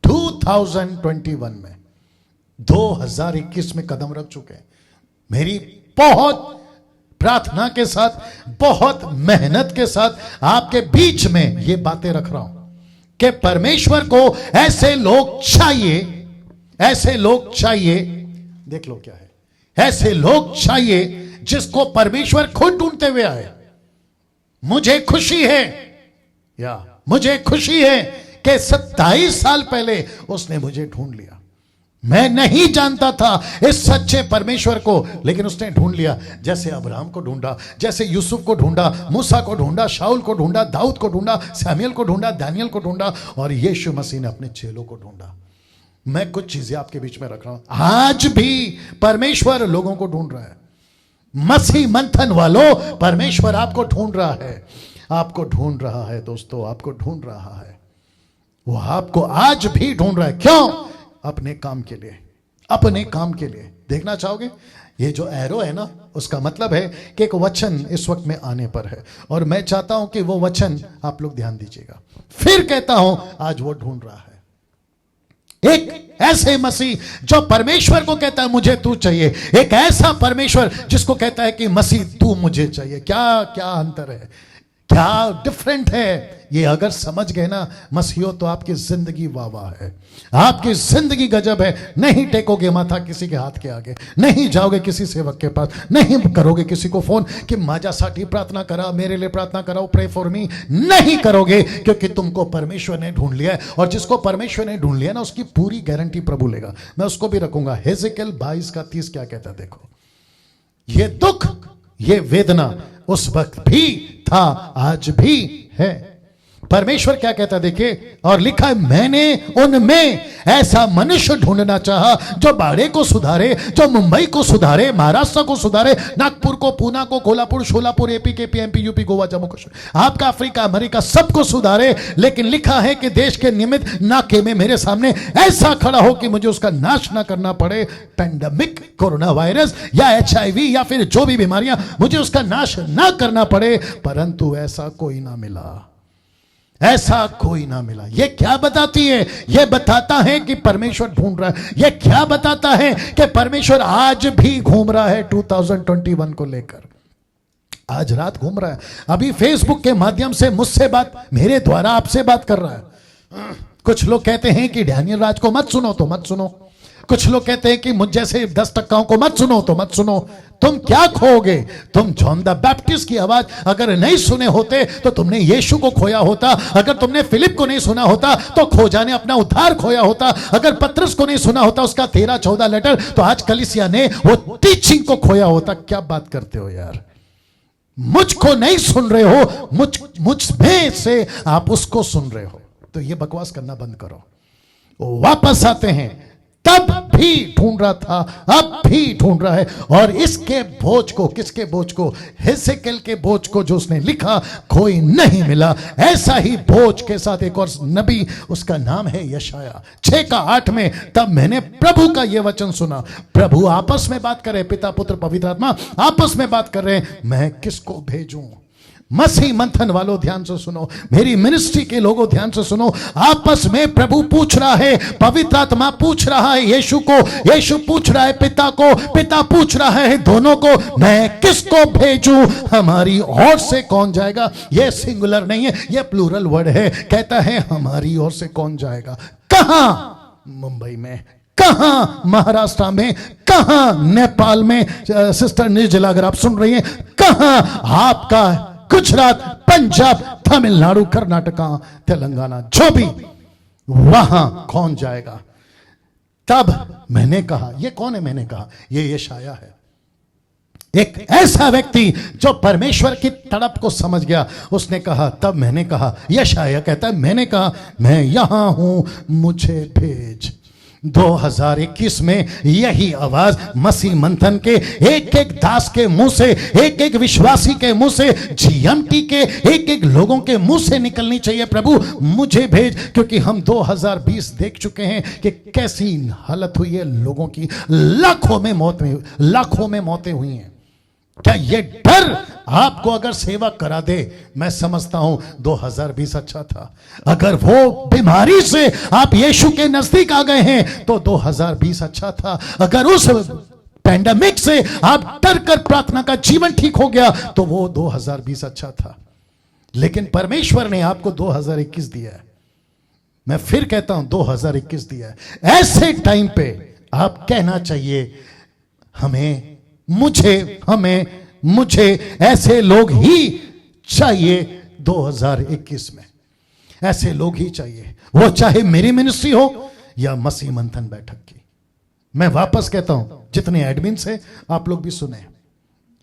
2021 में, 2021 में कदम रख चुके हैं। मेरी बहुत प्रार्थना के साथ, बहुत मेहनत के साथ आपके बीच में ये बातें रख रहा हूं कि परमेश्वर को ऐसे लोग चाहिए, ऐसे लोग चाहिए। देख लो क्या है, ऐसे लोग चाहिए जिसको परमेश्वर खुद ढूंढते हुए आए। मुझे खुशी है, या मुझे खुशी है कि 27 साल पहले उसने मुझे ढूंढ लिया। मैं नहीं जानता था इस सच्चे परमेश्वर को, लेकिन उसने ढूंढ लिया। जैसे अब्राहम को ढूंढा, जैसे यूसुफ को ढूंढा, मूसा को ढूंढा, शाऊल को ढूंढा, दाऊद को ढूंढा, शमूएल को ढूंढा, दानियल को ढूंढा, और यीशु मसीह ने अपने चेलों को ढूंढा। मैं कुछ चीजें आपके बीच में रख रहा हूं। आज भी परमेश्वर लोगों को ढूंढ रहा है। मसीह मंथन वालों, परमेश्वर आपको ढूंढ रहा है, आपको ढूंढ रहा है दोस्तों, आपको ढूंढ रहा है। वो आपको आज भी ढूंढ रहा है। क्यों? अपने काम के लिए, अपने काम के लिए। देखना चाहोगे? ये जो एरो है ना, उसका मतलब है कि एक वचन इस वक्त में आने पर है, और मैं चाहता हूं कि वो वचन आप लोग ध्यान दीजिएगा। फिर कहता हूं, आज वो ढूंढ रहा है एक ऐसे मसीह जो परमेश्वर को कहता है मुझे तू चाहिए, एक ऐसा परमेश्वर जिसको कहता है कि मसीह तू मुझे चाहिए। क्या क्या अंतर है, क्या डिफरेंट है? ये अगर समझ गए ना मसीहो, तो आपकी जिंदगी वाह वाह है, आपकी जिंदगी गजब है। नहीं टेकोगे माथा किसी के हाथ के आगे, नहीं जाओगे किसी सेवक के पास, नहीं करोगे किसी को फोन कि माझ्यासाठी प्रार्थना करा, मेरे लिए प्रार्थना कराओ, प्रे फॉर मी। नहीं करोगे, क्योंकि तुमको परमेश्वर ने ढूंढ लिया है, और जिसको परमेश्वर ने ढूंढ लिया ना, उसकी पूरी गारंटी प्रभु लेगा। मैं उसको भी रखूंगा। हेजेकियल 22:30 क्या कहता है? देखो, ये दुख, ये वेदना उस वक्त भी था, आज भी है। परमेश्वर क्या कहता देखिए, और लिखा है, मैंने उनमें ऐसा मनुष्य ढूंढना चाहा जो बाड़े को सुधारे, जो मुंबई को सुधारे, महाराष्ट्र को सुधारे, नागपुर को, पूना को, Kolhapur, Sholapur, AP, KP, MP, UP, Goa, Jammu Kashmir, आपका अफ्रीका, अमेरिका, सबको सुधारे। लेकिन लिखा है कि देश के निमित्त नाके में मेरे सामने ऐसा खड़ा हो कि मुझे उसका नाश ना करना पड़े। पेंडेमिक, कोरोना वायरस या HIV या फिर जो भी बीमारियां, मुझे उसका नाश ना करना पड़े। परंतु ऐसा कोई ना मिला, ऐसा कोई ना मिला। यह क्या बताती है? यह बताता है कि परमेश्वर ढूंढ रहा है। यह क्या बताता है? कि परमेश्वर आज भी घूम रहा है 2021 को लेकर। आज रात घूम रहा है, अभी फेसबुक के माध्यम से मुझसे बात, मेरे द्वारा आपसे बात कर रहा है। कुछ लोग कहते हैं कि डैनियल राज को मत सुनो, तो मत सुनो। कुछ लोग कहते हैं कि मुझ जैसे 10 टक्काओं को मत सुनो, तो मत सुनो। तुम क्या खोओगे? तुम जॉन द बैप्टिस्ट की आवाज अगर नहीं सुने होते तो तुमने यीशु को खोया होता। अगर तुमने फिलिप को नहीं सुना होता तो खोजा ने अपना उद्धार खोया होता। अगर पतरस को नहीं सुना होता उसका 13-14 लेटर, तो आज कलीसिया ने वो टीचिंग को खोया होता। क्या बात करते हो यार? मुझको नहीं सुन रहे हो, मुझ में से आप उसको सुन रहे हो, तो ये बकवास करना बंद करो। वो वापस आते हैं, तब भी ढूंढ रहा था, अब भी ढूंढ रहा है। और इसके बोझ को, किसके बोझ को? हेजेकियल के बोझ को, जो उसने लिखा, कोई नहीं मिला। ऐसा ही बोझ के साथ एक और नबी, उसका नाम है यशाया 6:8 में, तब मैंने प्रभु का यह वचन सुना। प्रभु आपस में बात कर रहे, पिता, पुत्र, पवित्र आत्मा आपस में बात कर रहे हैं, मैं किसको भेजूं? मसीह मंथन वालों ध्यान से सुनो, मेरी मिनिस्ट्री के लोगों ध्यान से सुनो। आपस में प्रभु पूछ रहा है, पवित्र आत्मा पूछ रहा है यीशु को, यीशु पूछ रहा है पिता को, पिता पूछ रहा है दोनों को, मैं किसको भेजूं, हमारी ओर से कौन जाएगा। यह सिंगुलर नहीं है, यह प्लूरल वर्ड है। कहता है हमारी ओर से कौन जाएगा। कहां? मुंबई में, कहां महाराष्ट्र में, कहां नेपाल में, सिस्टर निर्जला अगर आप सुन रही हैं, कहां आपका गुजरात, पंजाब, तमिलनाडु, कर्नाटका, तेलंगाना, जो भी, वहां कौन जाएगा। तब मैंने कहा, ये कौन है? मैंने कहा ये यशाया है, एक ऐसा व्यक्ति जो परमेश्वर की तड़प को समझ गया। उसने कहा, तब मैंने कहा, यशाया कहता है, मैंने कहा मैं यहां हूं, मुझे भेज। 2021 में यही आवाज मसीह मंथन के एक एक दास के मुंह से, एक एक विश्वासी के मुंह से, जीएमटी के एक एक लोगों के मुंह से निकलनी चाहिए, प्रभु मुझे भेज। क्योंकि हम 2020 देख चुके हैं कि कैसी हालत हुई है लोगों की, लाखों में मौतें हुई हैं। क्या ये डर आपको अगर सेवा करा दे? मैं समझता हूं 2020 अच्छा था। अगर वो बीमारी से आप यीशु के नजदीक आ गए हैं तो 2020 अच्छा था। अगर उस पैंडेमिक से आप डर कर प्रार्थना का जीवन ठीक हो गया तो वो 2020 अच्छा था। लेकिन परमेश्वर ने आपको 2021 दिया है। मैं फिर कहता हूं 2021 दिया है। ऐसे टाइम पे आप कहना चाहिए, मुझे ऐसे लोग ही चाहिए 2021 में, ऐसे लोग ही चाहिए। वो चाहे मेरी मिनिस्ट्री हो या मसीह मंथन बैठक की। मैं वापस कहता हूं, जितने एडमिन्स हैं आप लोग भी सुने,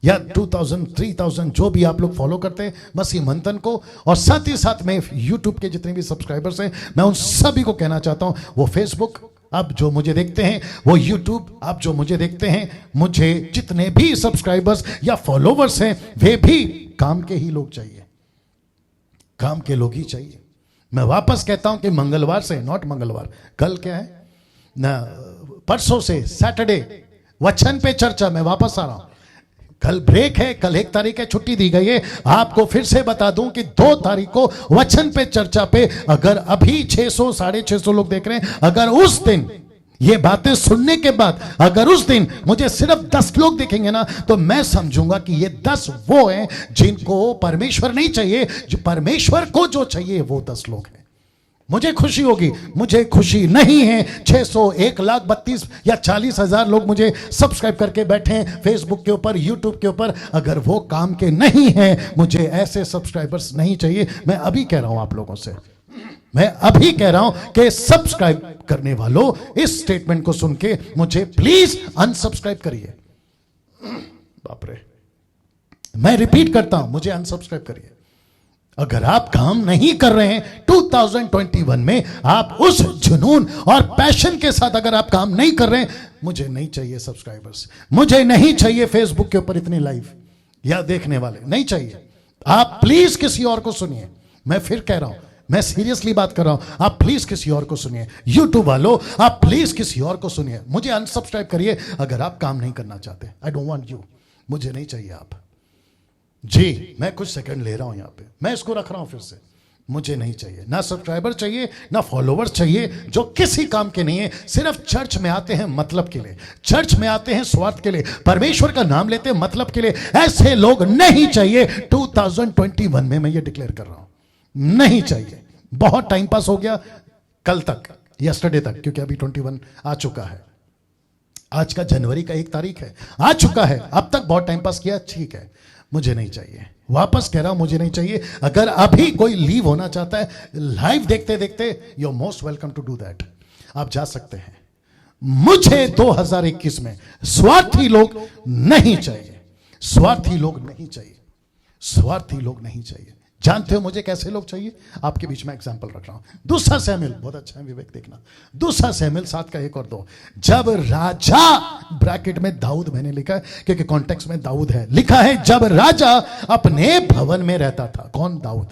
या 2000 3000 जो भी आप लोग फॉलो करते हैं मसीह मंथन को, और साथ ही साथ में यूट्यूब के जितने भी सब्सक्राइबर्स हैं, मैं उन सभी को कहना चाहता हूं, वो फेसबुक आप जो मुझे देखते हैं, वो यूट्यूब आप जो मुझे देखते हैं, मुझे जितने भी सब्सक्राइबर्स या फॉलोवर्स हैं वे भी काम के ही लोग चाहिए, काम के लोग ही चाहिए। मैं वापस कहता हूं कि मंगलवार से, नॉट मंगलवार, कल क्या है ना, परसों से सैटरडे वचन पे चर्चा, मैं वापस आ रहा हूं। कल ब्रेक है, कल 1 तारीख है, छुट्टी दी गई है। आपको फिर से बता दूं कि 2 तारीख को वचन पे चर्चा पे, अगर अभी 600 650 लोग देख रहे हैं, अगर उस दिन ये बातें सुनने के बाद अगर उस दिन मुझे सिर्फ 10 लोग दिखेंगे ना, तो मैं समझूंगा कि ये 10 वो हैं जिनको परमेश्वर नहीं चाहिए, जो परमेश्वर को जो चाहिए वो 10 लोग हैं। मुझे खुशी होगी। मुझे खुशी नहीं है 600 1,32,000 या 40,000 लोग मुझे सब्सक्राइब करके बैठे हैं फेसबुक के ऊपर, यूट्यूब के ऊपर। अगर वो काम के नहीं हैं, मुझे ऐसे सब्सक्राइबर्स नहीं चाहिए। मैं अभी कह रहा हूं आप लोगों से, मैं अभी कह रहा हूं कि सब्सक्राइब करने वालों, इस स्टेटमेंट को सुन के मुझे प्लीज अनसब्सक्राइब करिए। बाप रे, मैं रिपीट करता हूं, मुझे अनसब्सक्राइब करिए। अगर आप काम नहीं कर रहे हैं 2021 में, आप उस जुनून और पैशन के साथ अगर आप काम नहीं कर रहे हैं, मुझे नहीं चाहिए सब्सक्राइबर्स, मुझे नहीं चाहिए फेसबुक के ऊपर इतनी लाइव या देखने वाले, नहीं चाहिए। आप प्लीज किसी और को सुनिए। मैं फिर कह रहा हूं, मैं सीरियसली बात कर रहा हूं, आप प्लीज किसी और को सुनिए। यूट्यूब वालों, आप प्लीज किसी और को सुनिए। मुझे अनसब्सक्राइब करिए अगर आप काम नहीं करना चाहते। आई डोंट वांट यू, मुझे नहीं चाहिए आप जी। मैं कुछ सेकंड ले रहा हूं यहां पे, मैं इसको रख रहा हूं फिर से। मुझे नहीं चाहिए, ना सब्सक्राइबर चाहिए, ना फॉलोवर्स चाहिए जो किसी काम के नहीं है। सिर्फ चर्च में आते हैं मतलब के लिए, चर्च में आते हैं स्वार्थ के लिए, परमेश्वर का नाम लेते हैं मतलब के लिए। ऐसे लोग नहीं चाहिए 2021 में। मैं ये डिक्लेयर कर रहा हूं, नहीं चाहिए। बहुत टाइम पास हो गया कल तक, यस्टरडे तक, क्योंकि अभी 21 आ चुका है। आज का जनवरी का 1 तारीख है, आ चुका है। अब तक बहुत टाइम पास किया, ठीक है, मुझे नहीं चाहिए। वापस कह रहा हूं, मुझे नहीं चाहिए। अगर अभी कोई लीव होना चाहता है लाइव देखते देखते, you are most welcome to do that, आप जा सकते हैं। मुझे 2021 में स्वार्थी लोग नहीं चाहिए, स्वार्थी लोग नहीं चाहिए, स्वार्थी लोग नहीं चाहिए। जानते हो मुझे कैसे लोग चाहिए? आपके बीच में एग्जांपल रख रहा हूं। दूसरा सैमुएल, बहुत अच्छा है विवेक, देखना। दूसरा सैमुएल 7 का 1 और 2। जब राजा, ब्रैकेट में दाऊद मैंने लिखा है क्योंकि कॉन्टेक्स्ट में दाऊद है, लिखा है जब राजा अपने भवन में रहता था। कौन? दाऊद।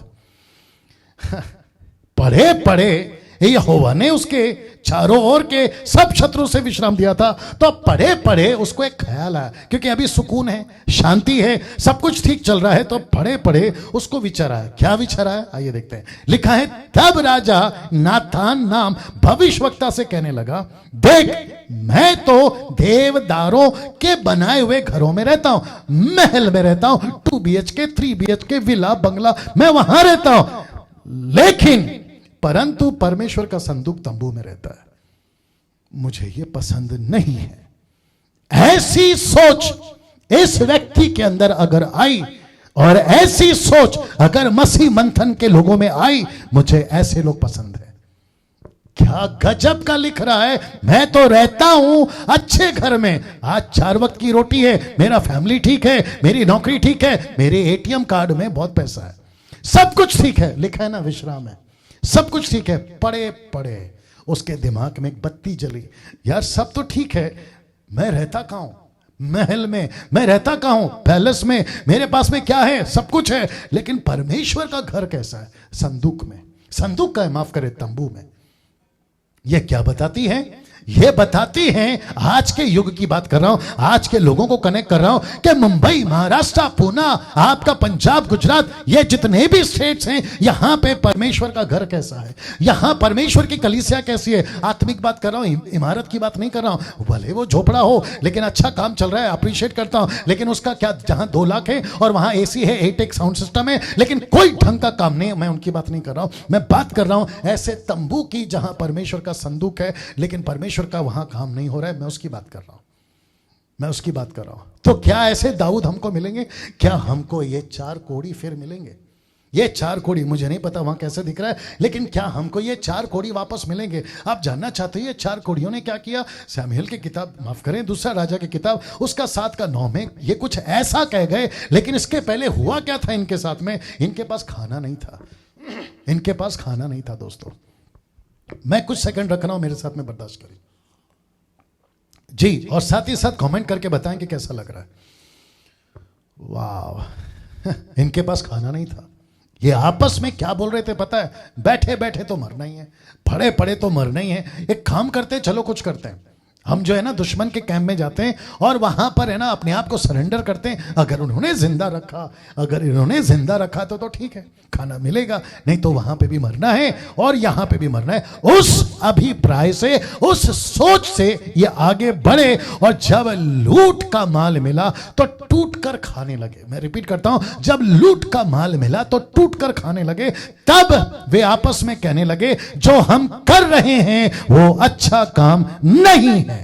पढ़े पढ़े यहोवा ने उसके चारों ओर के सब शत्रु से विश्राम दिया था। तो पढ़े पढ़े उसको एक ख्याल आया, क्योंकि अभी सुकून है, शांति है, सब कुछ ठीक चल रहा है। तो पढ़े पढ़े उसको विचार आया। क्या विचार आया, आइए देखते हैं। लिखा है, तब राजा नाथान नाम भविष्यवक्ता से कहने लगा, देख मैं तो देवदारों के बनाए हुए घरों में रहता हूं, महल में रहता हूं, 2 BHK 3 BHK विला बंगला, मैं वहां रहता हूं, लेकिन परंतु परमेश्वर का संदूक तंबू में रहता है, मुझे यह पसंद नहीं है। ऐसी सोच इस व्यक्ति के अंदर अगर आई, और ऐसी सोच अगर मसीह मंथन के लोगों में आई, मुझे ऐसे लोग पसंद है। क्या गजब का लिख रहा है, मैं तो रहता हूं अच्छे घर में, आज 4 वक्त की रोटी है, मेरा फैमिली ठीक है, मेरी नौकरी ठीक है, मेरे ATM कार्ड में बहुत पैसा है, सब कुछ ठीक है, लिखा है ना विश्राम है, सब कुछ ठीक है। पढ़े पढ़े उसके दिमाग में एक बत्ती जली, यार सब तो ठीक है, मैं रहता कहां हूं, महल में, मैं रहता कहां हूं, पैलेस में, मेरे पास में क्या है, सब कुछ है, लेकिन परमेश्वर का घर कैसा है, संदूक में, संदूक का है, माफ करे, तंबू में। यह क्या बताती है, ये बताती हैं, आज के युग की बात कर रहा हूं, आज के लोगों को कनेक्ट कर रहा हूं कि मुंबई, महाराष्ट्र, पुणे, आपका पंजाब, गुजरात, ये जितने भी स्टेट्स हैं, यहां पे परमेश्वर का घर कैसा है, यहां परमेश्वर की कलीसिया कैसी है। आत्मिक बात कर रहा हूं, इमारत की बात नहीं कर रहा हूं। भले वो झोपड़ा हो, लेकिन अच्छा काम चल रहा है, अप्रिशिएट करता हूं, लेकिन उसका क्या, जहां 2 लाख है और वहां AC है, 8 साउंड सिस्टम है, लेकिन कोई ढंग का काम नहीं, मैं उनकी बात नहीं कर रहा हूं। मैं बात कर रहा हूं ऐसे तंबू की जहां परमेश्वर का संदूक है, लेकिन परमेश्वर का वहां काम नहीं हो रहा है, मैं उसकी बात कर रहा हूं, मैं उसकी बात कर रहा हूं। तो क्या ऐसे दाऊद हमको मिलेंगे, क्या हमको ये 4 कोड़ी फिर मिलेंगे, ये 4 कोड़ी, मुझे नहीं पता वहां कैसे दिख रहा है, लेकिन क्या हमको ये 4 कोड़ी वापस मिलेंगे। आप जानना चाहते हैं ये 4 कोड़ियों ने क्या किया। शमूएल की किताब, माफ करें, दूसरा राजा की किताब, उसका 7 का 9 में ये कुछ ऐसा कह गए, लेकिन इसके पहले हुआ क्या था इनके साथ में, इनके पास खाना नहीं था, इनके पास खाना नहीं था। दोस्तों मैं कुछ सेकंड रख रहा हूं, मेरे साथ में बर्दाश्त करिए जी, और साथ ही साथ कमेंट करके बताएं कि कैसा लग रहा है। वाह, इनके पास खाना नहीं था, ये आपस में क्या बोल रहे थे पता है, बैठे बैठे तो मरना ही है, पड़े पड़े तो मरना ही है, एक काम करते हैं, चलो कुछ करते हैं। हम जो है ना दुश्मन के कैंप में जाते हैं और वहां पर है ना अपने आप को सरेंडर करते हैं। अगर उन्होंने जिंदा रखा, अगर इन्होंने जिंदा रखा तो ठीक है, खाना मिलेगा, नहीं तो वहां पे भी मरना है और यहां पे भी मरना है। उस अभिप्राय से, उस सोच से ये आगे बढ़े, और जब लूट का माल मिला तो टूट कर खाने लगे। मैं रिपीट करता हूं, जब लूट का माल मिला तो टूट कर खाने लगे। तब वे आपस में कहने लगे, जो हम कर रहे हैं वो अच्छा काम नहीं है।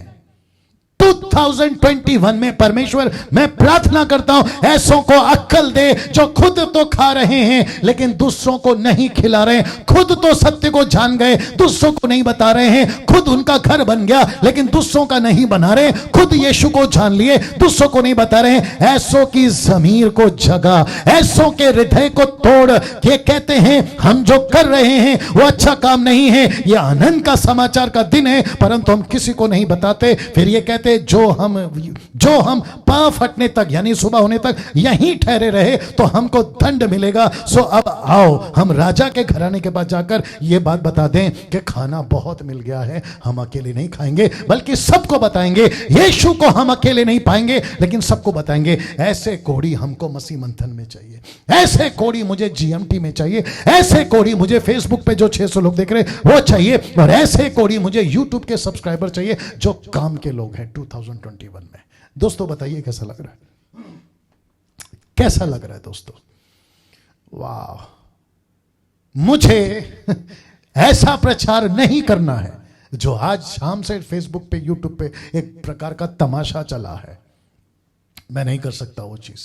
2021 में परमेश्वर, मैं प्रार्थना करता हूं ऐसों को अक्ल दे जो खुद तो खा रहे हैं लेकिन दूसरों को नहीं खिला रहे, खुद तो सत्य को जान गए, दूसरों को नहीं बता रहे हैं, खुद उनका घर बन गया लेकिन दूसरों का नहीं बना रहे, खुद यीशु को जान लिए, दूसरों को नहीं बता रहे। ऐसों की जमीर को जगा, ऐसों के हृदय को तोड़ के कहते हैं हम जो कर रहे हैं वो अच्छा काम नहीं है, ये आनंद का समाचार का दिन है, परंतु हम किसी को नहीं बताते। फिर ये कहते जो हम पांव फटने तक यानी सुबह होने तक यहीं ठहरे रहे तो हमको दंड मिलेगा। सो अब आओ हम राजा के घराने के पास जाकर ये बात बता दें कि खाना बहुत मिल गया है, हम अकेले नहीं खाएंगे बल्कि सबको बताएंगे। यीशु को हम अकेले नहीं पाएंगे लेकिन सबको बताएंगे। ऐसे कोड़ी हमको मसीह मंथन में चाहिए, ऐसे कोड़ी मुझे GMT में चाहिए, ऐसे कोड़ी मुझे फेसबुक पे जो 600 लोग देख रहे वो चाहिए, और ऐसे कोड़ी मुझे यूट्यूब के सब्सक्राइबर चाहिए जो काम के लोग हैं 2021 में। दोस्तों बताइए कैसा लग रहा है, कैसा लग रहा है दोस्तों। वाह, मुझे ऐसा प्रचार नहीं करना है जो आज शाम से फेसबुक पे यूट्यूब पे एक प्रकार का तमाशा चला है। मैं नहीं कर सकता वो चीज,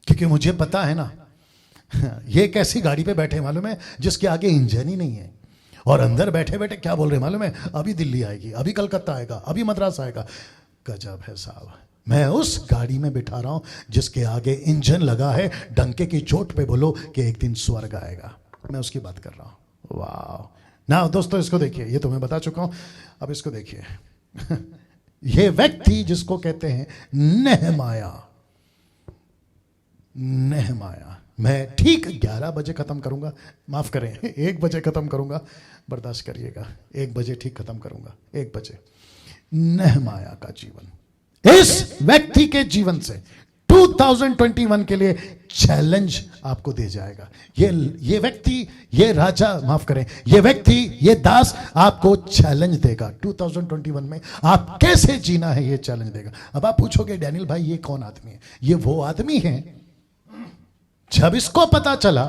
क्योंकि मुझे पता है ना ये एक ऐसी गाड़ी पे बैठे मालूम है जिसके आगे इंजन ही नहीं है, और अंदर बैठे बैठे क्या बोल रहे मालूम है, अभी दिल्ली आएगी, अभी कलकत्ता आएगा, अभी मद्रास आएगा। गजब है साहब। मैं उस गाड़ी में बिठा रहा हूं जिसके आगे इंजन लगा है, डंके की चोट पे बोलो कि एक दिन स्वर्ग आएगा। मैं उसकी बात कर रहा हूं। वाह ना दोस्तों, इसको देखिए, ये तो मैं बता चुका हूं, अब इसको देखिए। ये व्यक्ति जिसको कहते हैं नेहमाया, नेहमाया मैं ठीक 11 बजे खत्म करूंगा, माफ करें 1 बजे खत्म करूंगा, बर्दाश्त करिएगा, 1 बजे ठीक खत्म करूंगा, 1 बजे। नेहमाया का जीवन, इस व्यक्ति के जीवन से 2021 के लिए चैलेंज आपको दे जाएगा। ये व्यक्ति, ये राजा, माफ करें, ये व्यक्ति, ये दास आपको चैलेंज देगा 2021 में। आप कैसे जीना है ये चैलेंज देगा। अब आप पूछोगे डैनियल भाई ये कौन आदमी है? ये वो आदमी है जब इसको पता चला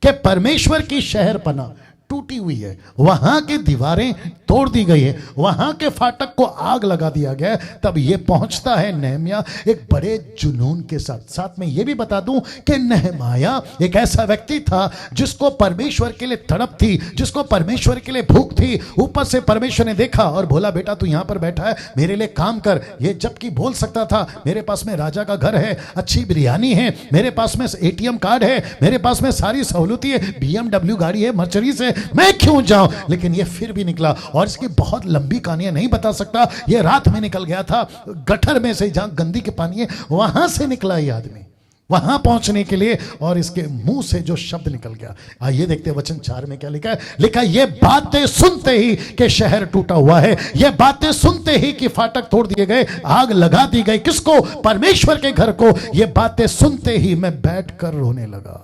कि परमेश्वर की शहरपनाह टूटी हुई है, वहां की दीवारें तोड़ दी गई है, वहां के फाटक को आग लगा दिया गया है, तब ये पहुंचता है नेहमिया एक बड़े जुनून के साथ। साथ में ये भी बता दूं कि नेहमाया एक ऐसा व्यक्ति था जिसको परमेश्वर के लिए तड़प थी, जिसको परमेश्वर के लिए भूख थी। ऊपर से परमेश्वर ने देखा और बोला बेटा तू यहां पर बैठा है, मेरे लिए काम कर। ये जबकि बोल सकता था मेरे पास में राजा का घर है, अच्छी बिरयानी है, मेरे पास में एटीएम कार्ड है, मेरे पास में सारी सहूलती है, BMW गाड़ी है, मर्सिडीज है, मैं क्यों जाऊं। लेकिन ये फिर भी निकला। और इसकी बहुत लंबी कहानियां नहीं बता सकता। ये रात में निकल गया था, गटर में से जहां गंदी के पानी है वहां से निकला ये आदमी वहां पहुंचने के लिए, और इसके मुंह से जो शब्द निकल गया। आइए देखते हैं वचन 4 में क्या लिखा है। लिखा ये बातें सुनते ही कि शहर टूटा हुआ है, ये बातें सुनते ही कि फाटक तोड़ दिए गए, आग लगा दी गई, किसको? परमेश्वर के घर को। ये बातें सुनते ही मैं बैठकर रोने लगा,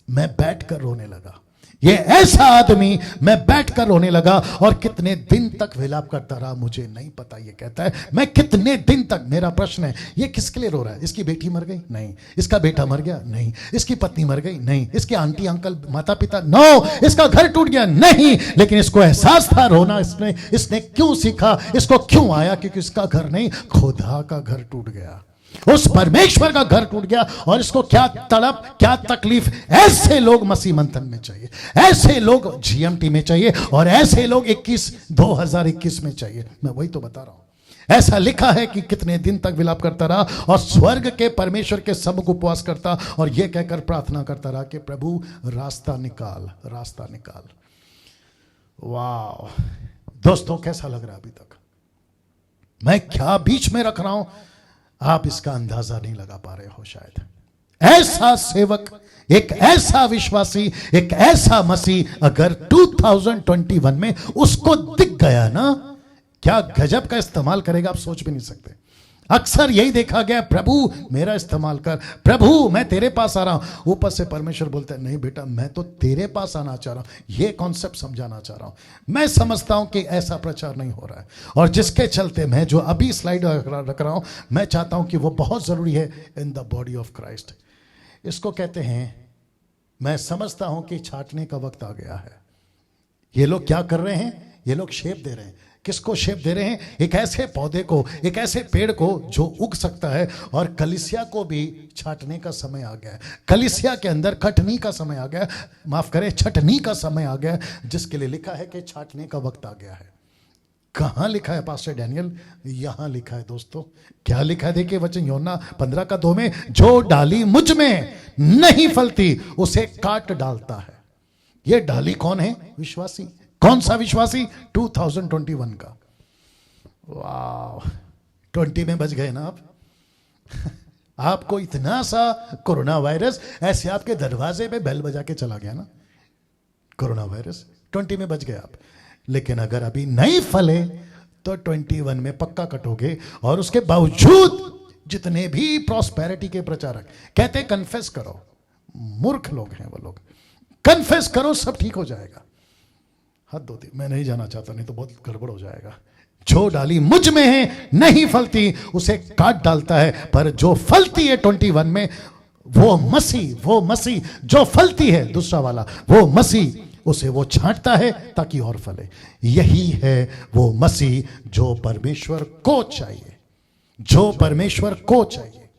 मैं बैठकर रोने लगा। ये ऐसा आदमी, मैं बैठकर रोने लगा। और कितने दिन तक विलाप करता रहा मुझे नहीं पता। ये कहता है मैं कितने दिन तक। मेरा प्रश्न है ये किसके लिए रो रहा है? इसकी बेटी मर गई? नहीं। इसका बेटा मर गया? नहीं। इसकी पत्नी मर गई? नहीं। इसके आंटी अंकल माता पिता? नो। इसका घर टूट गया? नहीं। लेकिन इसको एहसास था रोना। इसने क्यों सीखा, इसको क्यों आया? क्योंकि इसका घर नहीं, खुदा का घर टूट गया, उस परमेश्वर का घर टूट गया। और इसको क्या तड़प, क्या तकलीफ। ऐसे लोग मसीह मंथन में चाहिए, ऐसे लोग GMT में चाहिए, और ऐसे लोग 2021 में चाहिए। मैं वही तो बता रहा हूं। ऐसा लिखा है कि कितने दिन तक विलाप करता रहा और स्वर्ग के परमेश्वर के सम्मुख उपवास करता और यह कहकर प्रार्थना करता रहा कि प्रभु रास्ता निकाल, रास्ता निकाल। वाह दोस्तों, कैसा लग रहा है अभी तक? मैं क्या बीच में रख रहा हूं, आप इसका अंदाजा नहीं लगा पा रहे हो शायद। ऐसा सेवक, एक ऐसा विश्वासी, एक ऐसा मसीह अगर 2021 में उसको दिख गया ना, क्या गजब का इस्तेमाल करेगा आप सोच भी नहीं सकते। अक्सर यही देखा गया, प्रभु मेरा इस्तेमाल कर, प्रभु मैं तेरे पास आ रहा हूं। ऊपर से परमेश्वर बोलते हैं नहीं बेटा मैं तो तेरे पास आना चाह रहा हूं, ये कॉन्सेप्ट समझाना चाह रहा हूं। मैं समझता हूं कि ऐसा प्रचार नहीं हो रहा है, और जिसके चलते मैं जो अभी स्लाइड रख रहा हूं, मैं चाहता हूं कि वो बहुत जरूरी है in the body of Christ. इसको कहते हैं, मैं समझता हूं कि छांटने का वक्त आ गया है। ये लोग क्या कर रहे हैं? ये लोग शेप दे रहे हैं। किसको शेप दे रहे हैं? एक ऐसे पौधे को, एक ऐसे पेड़ को जो उग सकता है। और कलीसिया को भी छांटने का समय आ गया है। कलीसिया के अंदर कटनी का समय आ गया, माफ करें छटनी का समय आ गया, जिसके लिए लिखा है कि छांटने का वक्त आ गया है। कहां लिखा है पास्टर डैनियल? यहां लिखा है दोस्तों। क्या लिखा है? देखिए वचन यूहन्ना 15:2 में, जो डाली मुझ में नहीं फलती उसे काट डालता है। ये डाली कौन है? विश्वासी। कौन सा विश्वासी? 2021 का। वाह, 20 में बच गए ना आप। आपको इतना सा कोरोना वायरस ऐसे आपके दरवाजे पे बेल बजा के चला गया ना, कोरोना वायरस। 20 में बच गए आप। लेकिन अगर अभी नहीं फले तो 21 में पक्का कटोगे। और उसके बावजूद जितने भी प्रॉस्पेरिटी के प्रचारक कहते कन्फेस करो, मूर्ख लोग हैं वो लोग। कन्फेस करो सब ठीक हो जाएगा। हद होती, मैं नहीं जाना चाहता, नहीं तो बहुत गड़बड़ हो जाएगा। जो डाली मुझ में है नहीं फलती उसे काट डालता है, पर जो फलती है 21 में वो मसीह जो फलती है, दूसरा वाला वो मसीह, उसे वो छांटता है ताकि और फले। यही है वो मसीह जो परमेश्वर को चाहिए, जो परमेश्वर को चाहिए।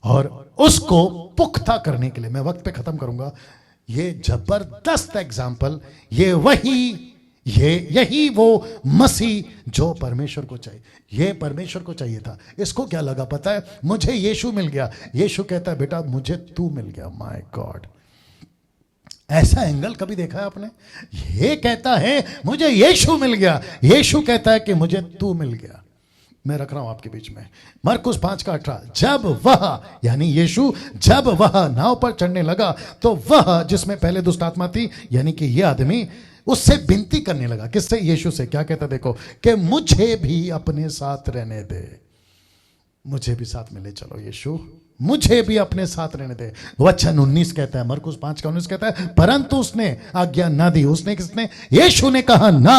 और उसको पुख्ता करने के लिए, मैं वक्त पे खत्म करूंगा, ये जबरदस्त एग्जाम्पल, यही वो मसीह जो परमेश्वर को चाहिए। ये परमेश्वर को चाहिए था। इसको क्या लगा पता है? मुझे यीशु मिल गया। यीशु कहता है बेटा मुझे तू मिल गया। माय गॉड, ऐसा एंगल कभी देखा है आपने? ये कहता है मुझे यीशु मिल गया, यीशु कहता है कि मुझे तू मिल गया। मैं रख रहा हूं आपके बीच में। मरकुस 5:18, जब वह यानी यीशु जब वह नाव पर चढ़ने लगा तो वह जिसमें पहले दुष्ट आत्मा थी यानी कि यह आदमी उससे विनती करने लगा। किससे? यीशु से। क्या कहता देखो कि मुझे भी अपने साथ रहने दे, मुझे भी साथ में ले चलो यीशु, मुझे भी अपने साथ रहने दे। वचन 19 कहता है, मरकुस 5:19 कहता है, परंतु उसने आज्ञा ना दी। उसने किसने? यीशु ने कहा ना,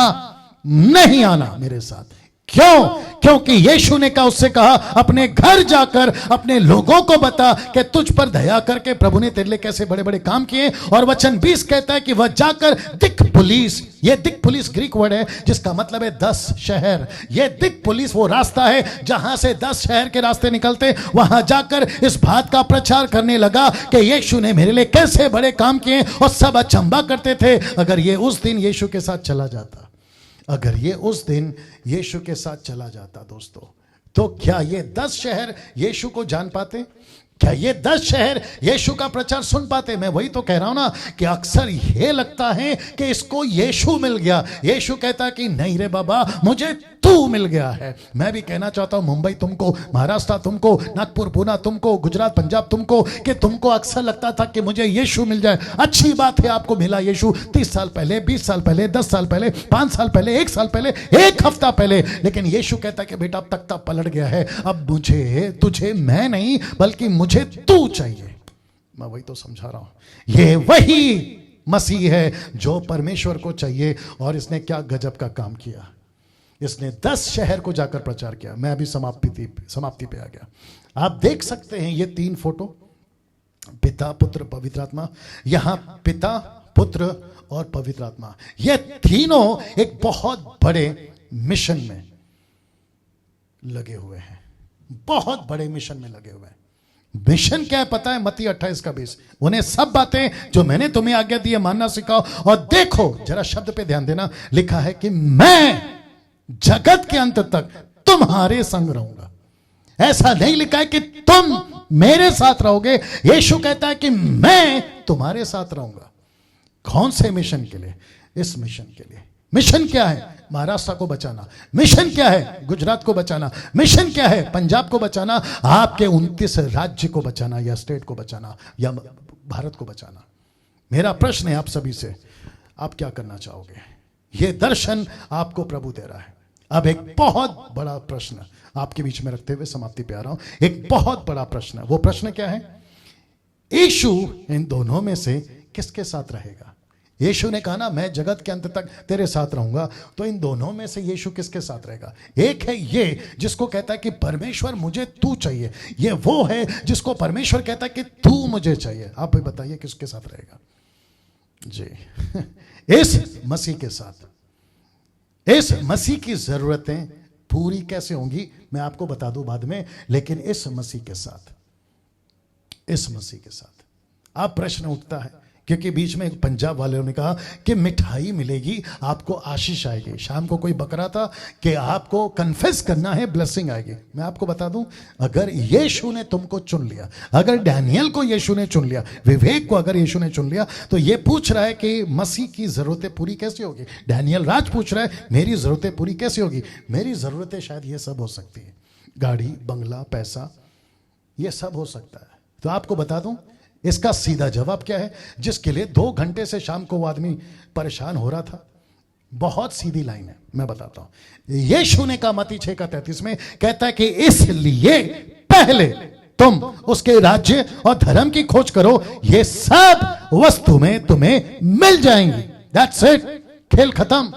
नहीं आना मेरे साथ। क्यों? क्योंकि यीशु ने कहा, उससे कहा अपने घर जाकर अपने लोगों को बता कि तुझ पर दया करके प्रभु ने तेरे लिए कैसे बड़े बड़े काम किए। और वचन 20 कहता है कि वह जाकर दिक्पुलिस, यह दिक्पुलिस ग्रीक वर्ड है जिसका मतलब है 10 शहर। यह दिक्पुलिस वो रास्ता है जहां से 10 शहर के रास्ते निकलते। वहां जाकर इस बात का प्रचार करने लगा कि यीशु ने मेरे लिए कैसे बड़े काम किए और सब अचंभा करते थे। अगर ये उस दिन यीशु के साथ चला जाता, अगर ये उस दिन यीशु के साथ चला जाता दोस्तों, तो क्या ये 10 शहर यीशु को जान पाते? क्या ये 10 शहर यीशु का प्रचार सुन पाते? मैं वही तो कह रहा हूं ना कि अक्सर ये लगता है कि इसको यीशु मिल गया। यीशु कहता कि नहीं रे बाबा, मुझे तू मिल गया है। मैं भी कहना चाहता हूं मुंबई तुमको, महाराष्ट्र तुमको, नागपुर पुणे तुमको, गुजरात पंजाब तुमको, कि तुमको अक्सर लगता था कि मुझे यीशु मिल जाए। अच्छी बात है, आपको मिला यीशु 30 साल पहले, 20 साल पहले, 10 साल पहले, 5 साल पहले, 1 साल पहले, 1 हफ्ता पहले। लेकिन यीशु कहता कि बेटा अब तख्ता पलट गया है, अब मुझे तुझे मैं नहीं बल्कि मुझे तू चाहिए। मैं वही तो समझा रहा हूं, ये वही मसीह है जो परमेश्वर को चाहिए। और इसने क्या गजब का काम किया, इसने 10 शहर को जाकर प्रचार किया। मैं अभी समाप्ति पे आ गया। आप देख सकते हैं ये 3 फोटो, पिता पुत्र पवित्र आत्मा। यहां पिता पुत्र और पवित्र आत्मा, ये तीनों एक बहुत बड़े मिशन में लगे हुए हैं, बहुत बड़े मिशन में लगे हुए हैं। मिशन क्या है पता है? मत्ती 28:20, उन्हें सब बातें जो मैंने तुम्हें आज्ञा दी है मानना सिखाओ। और देखो जरा शब्द पे ध्यान देना, लिखा है कि मैं जगत के अंत तक तुम्हारे संग रहूंगा। ऐसा नहीं लिखा है कि तुम मेरे साथ रहोगे। यीशु कहता है कि मैं तुम्हारे साथ रहूंगा। कौन से मिशन के लिए? इस मिशन के लिए। मिशन क्या है? महाराष्ट्र को बचाना। मिशन क्या है? गुजरात को बचाना। मिशन क्या है? पंजाब को बचाना, आपके 29 राज्य को बचाना, या स्टेट को बचाना, या भारत को बचाना। मेरा प्रश्न है आप सभी से, आप क्या करना चाहोगे? यह दर्शन आपको प्रभु दे रहा है। अब एक बहुत बड़ा प्रश्न आपके बीच में रखते हुए समाप्ति पे आ रहा हूं। एक बहुत बड़ा प्रश्न, वो प्रश्न क्या है? यीशु इन दोनों में से किसके साथ रहेगा? यीशु ने कहा ना, मैं जगत के अंत तक तेरे साथ रहूंगा। तो इन दोनों में से यीशु किसके साथ रहेगा? एक है ये जिसको कहता है कि परमेश्वर मुझे तू चाहिए, ये वो है जिसको परमेश्वर कहता है कि तू मुझे चाहिए। आप भी बताइए किसके साथ रहेगा? जी इस मसीह के साथ। इस मसीह की जरूरतें पूरी कैसे होंगी मैं आपको बता दूं बाद में, लेकिन इस मसीह के साथ, इस मसीह के साथ। अब प्रश्न उठता है, क्योंकि बीच में पंजाब वालों ने कहा कि मिठाई मिलेगी, आपको आशीष आएगी। शाम को कोई बक रहा था कि आपको कन्फेस करना है, ब्लेसिंग आएगी। मैं आपको बता दूं, अगर यीशु ने तुमको चुन लिया, अगर डैनियल को यीशु ने चुन लिया, विवेक को अगर यीशु ने चुन लिया, तो ये पूछ रहा है कि मसीह की जरूरतें पूरी कैसे होगी। डैनियल राज पूछ रहा है मेरी जरूरतें पूरी कैसे होगी। मेरी जरूरतें शायद ये सब हो सकती है, गाड़ी बंगला पैसा, ये सब हो सकता है। तो आपको बता दूं इसका सीधा जवाब क्या है, जिसके लिए 2 घंटे से शाम को वो आदमी परेशान हो रहा था। बहुत सीधी लाइन है, मैं बताता हूं। यीशु ने कहा मत्ती 6:33 में, कहता है कि इसलिए पहले तुम उसके राज्य और धर्म की खोज करो, ये सब वस्तु में तुम्हें मिल जाएंगी। दैट्स इट, खेल खत्म।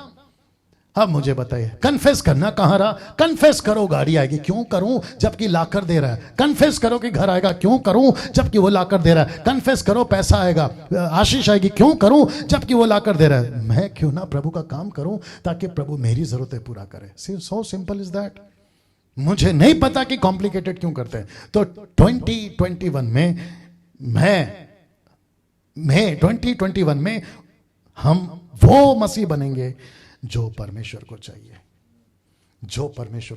अब मुझे बताइए, कन्फेस करना कहां रहा? कन्फेस करो गाड़ी आएगी, क्यों करूं जबकि लाकर दे रहा है। कन्फेस करो कि घर आएगा, क्यों करूं जबकि वो लाकर दे रहा है। कन्फेस करो पैसा आएगा, आशीष आएगी, क्यों करूं जबकि वो लाकर दे रहा है। मैं क्यों ना प्रभु का काम करूं ताकि प्रभु मेरी जरूरतें पूरा करे। So simple is that. मुझे नहीं पता कि कॉम्प्लिकेटेड क्यों करते हैं। तो 2021 में मैं 2021 में हम वो मसीह बनेंगे जो परमेश्वर को चाहिए, जो परमेश्वर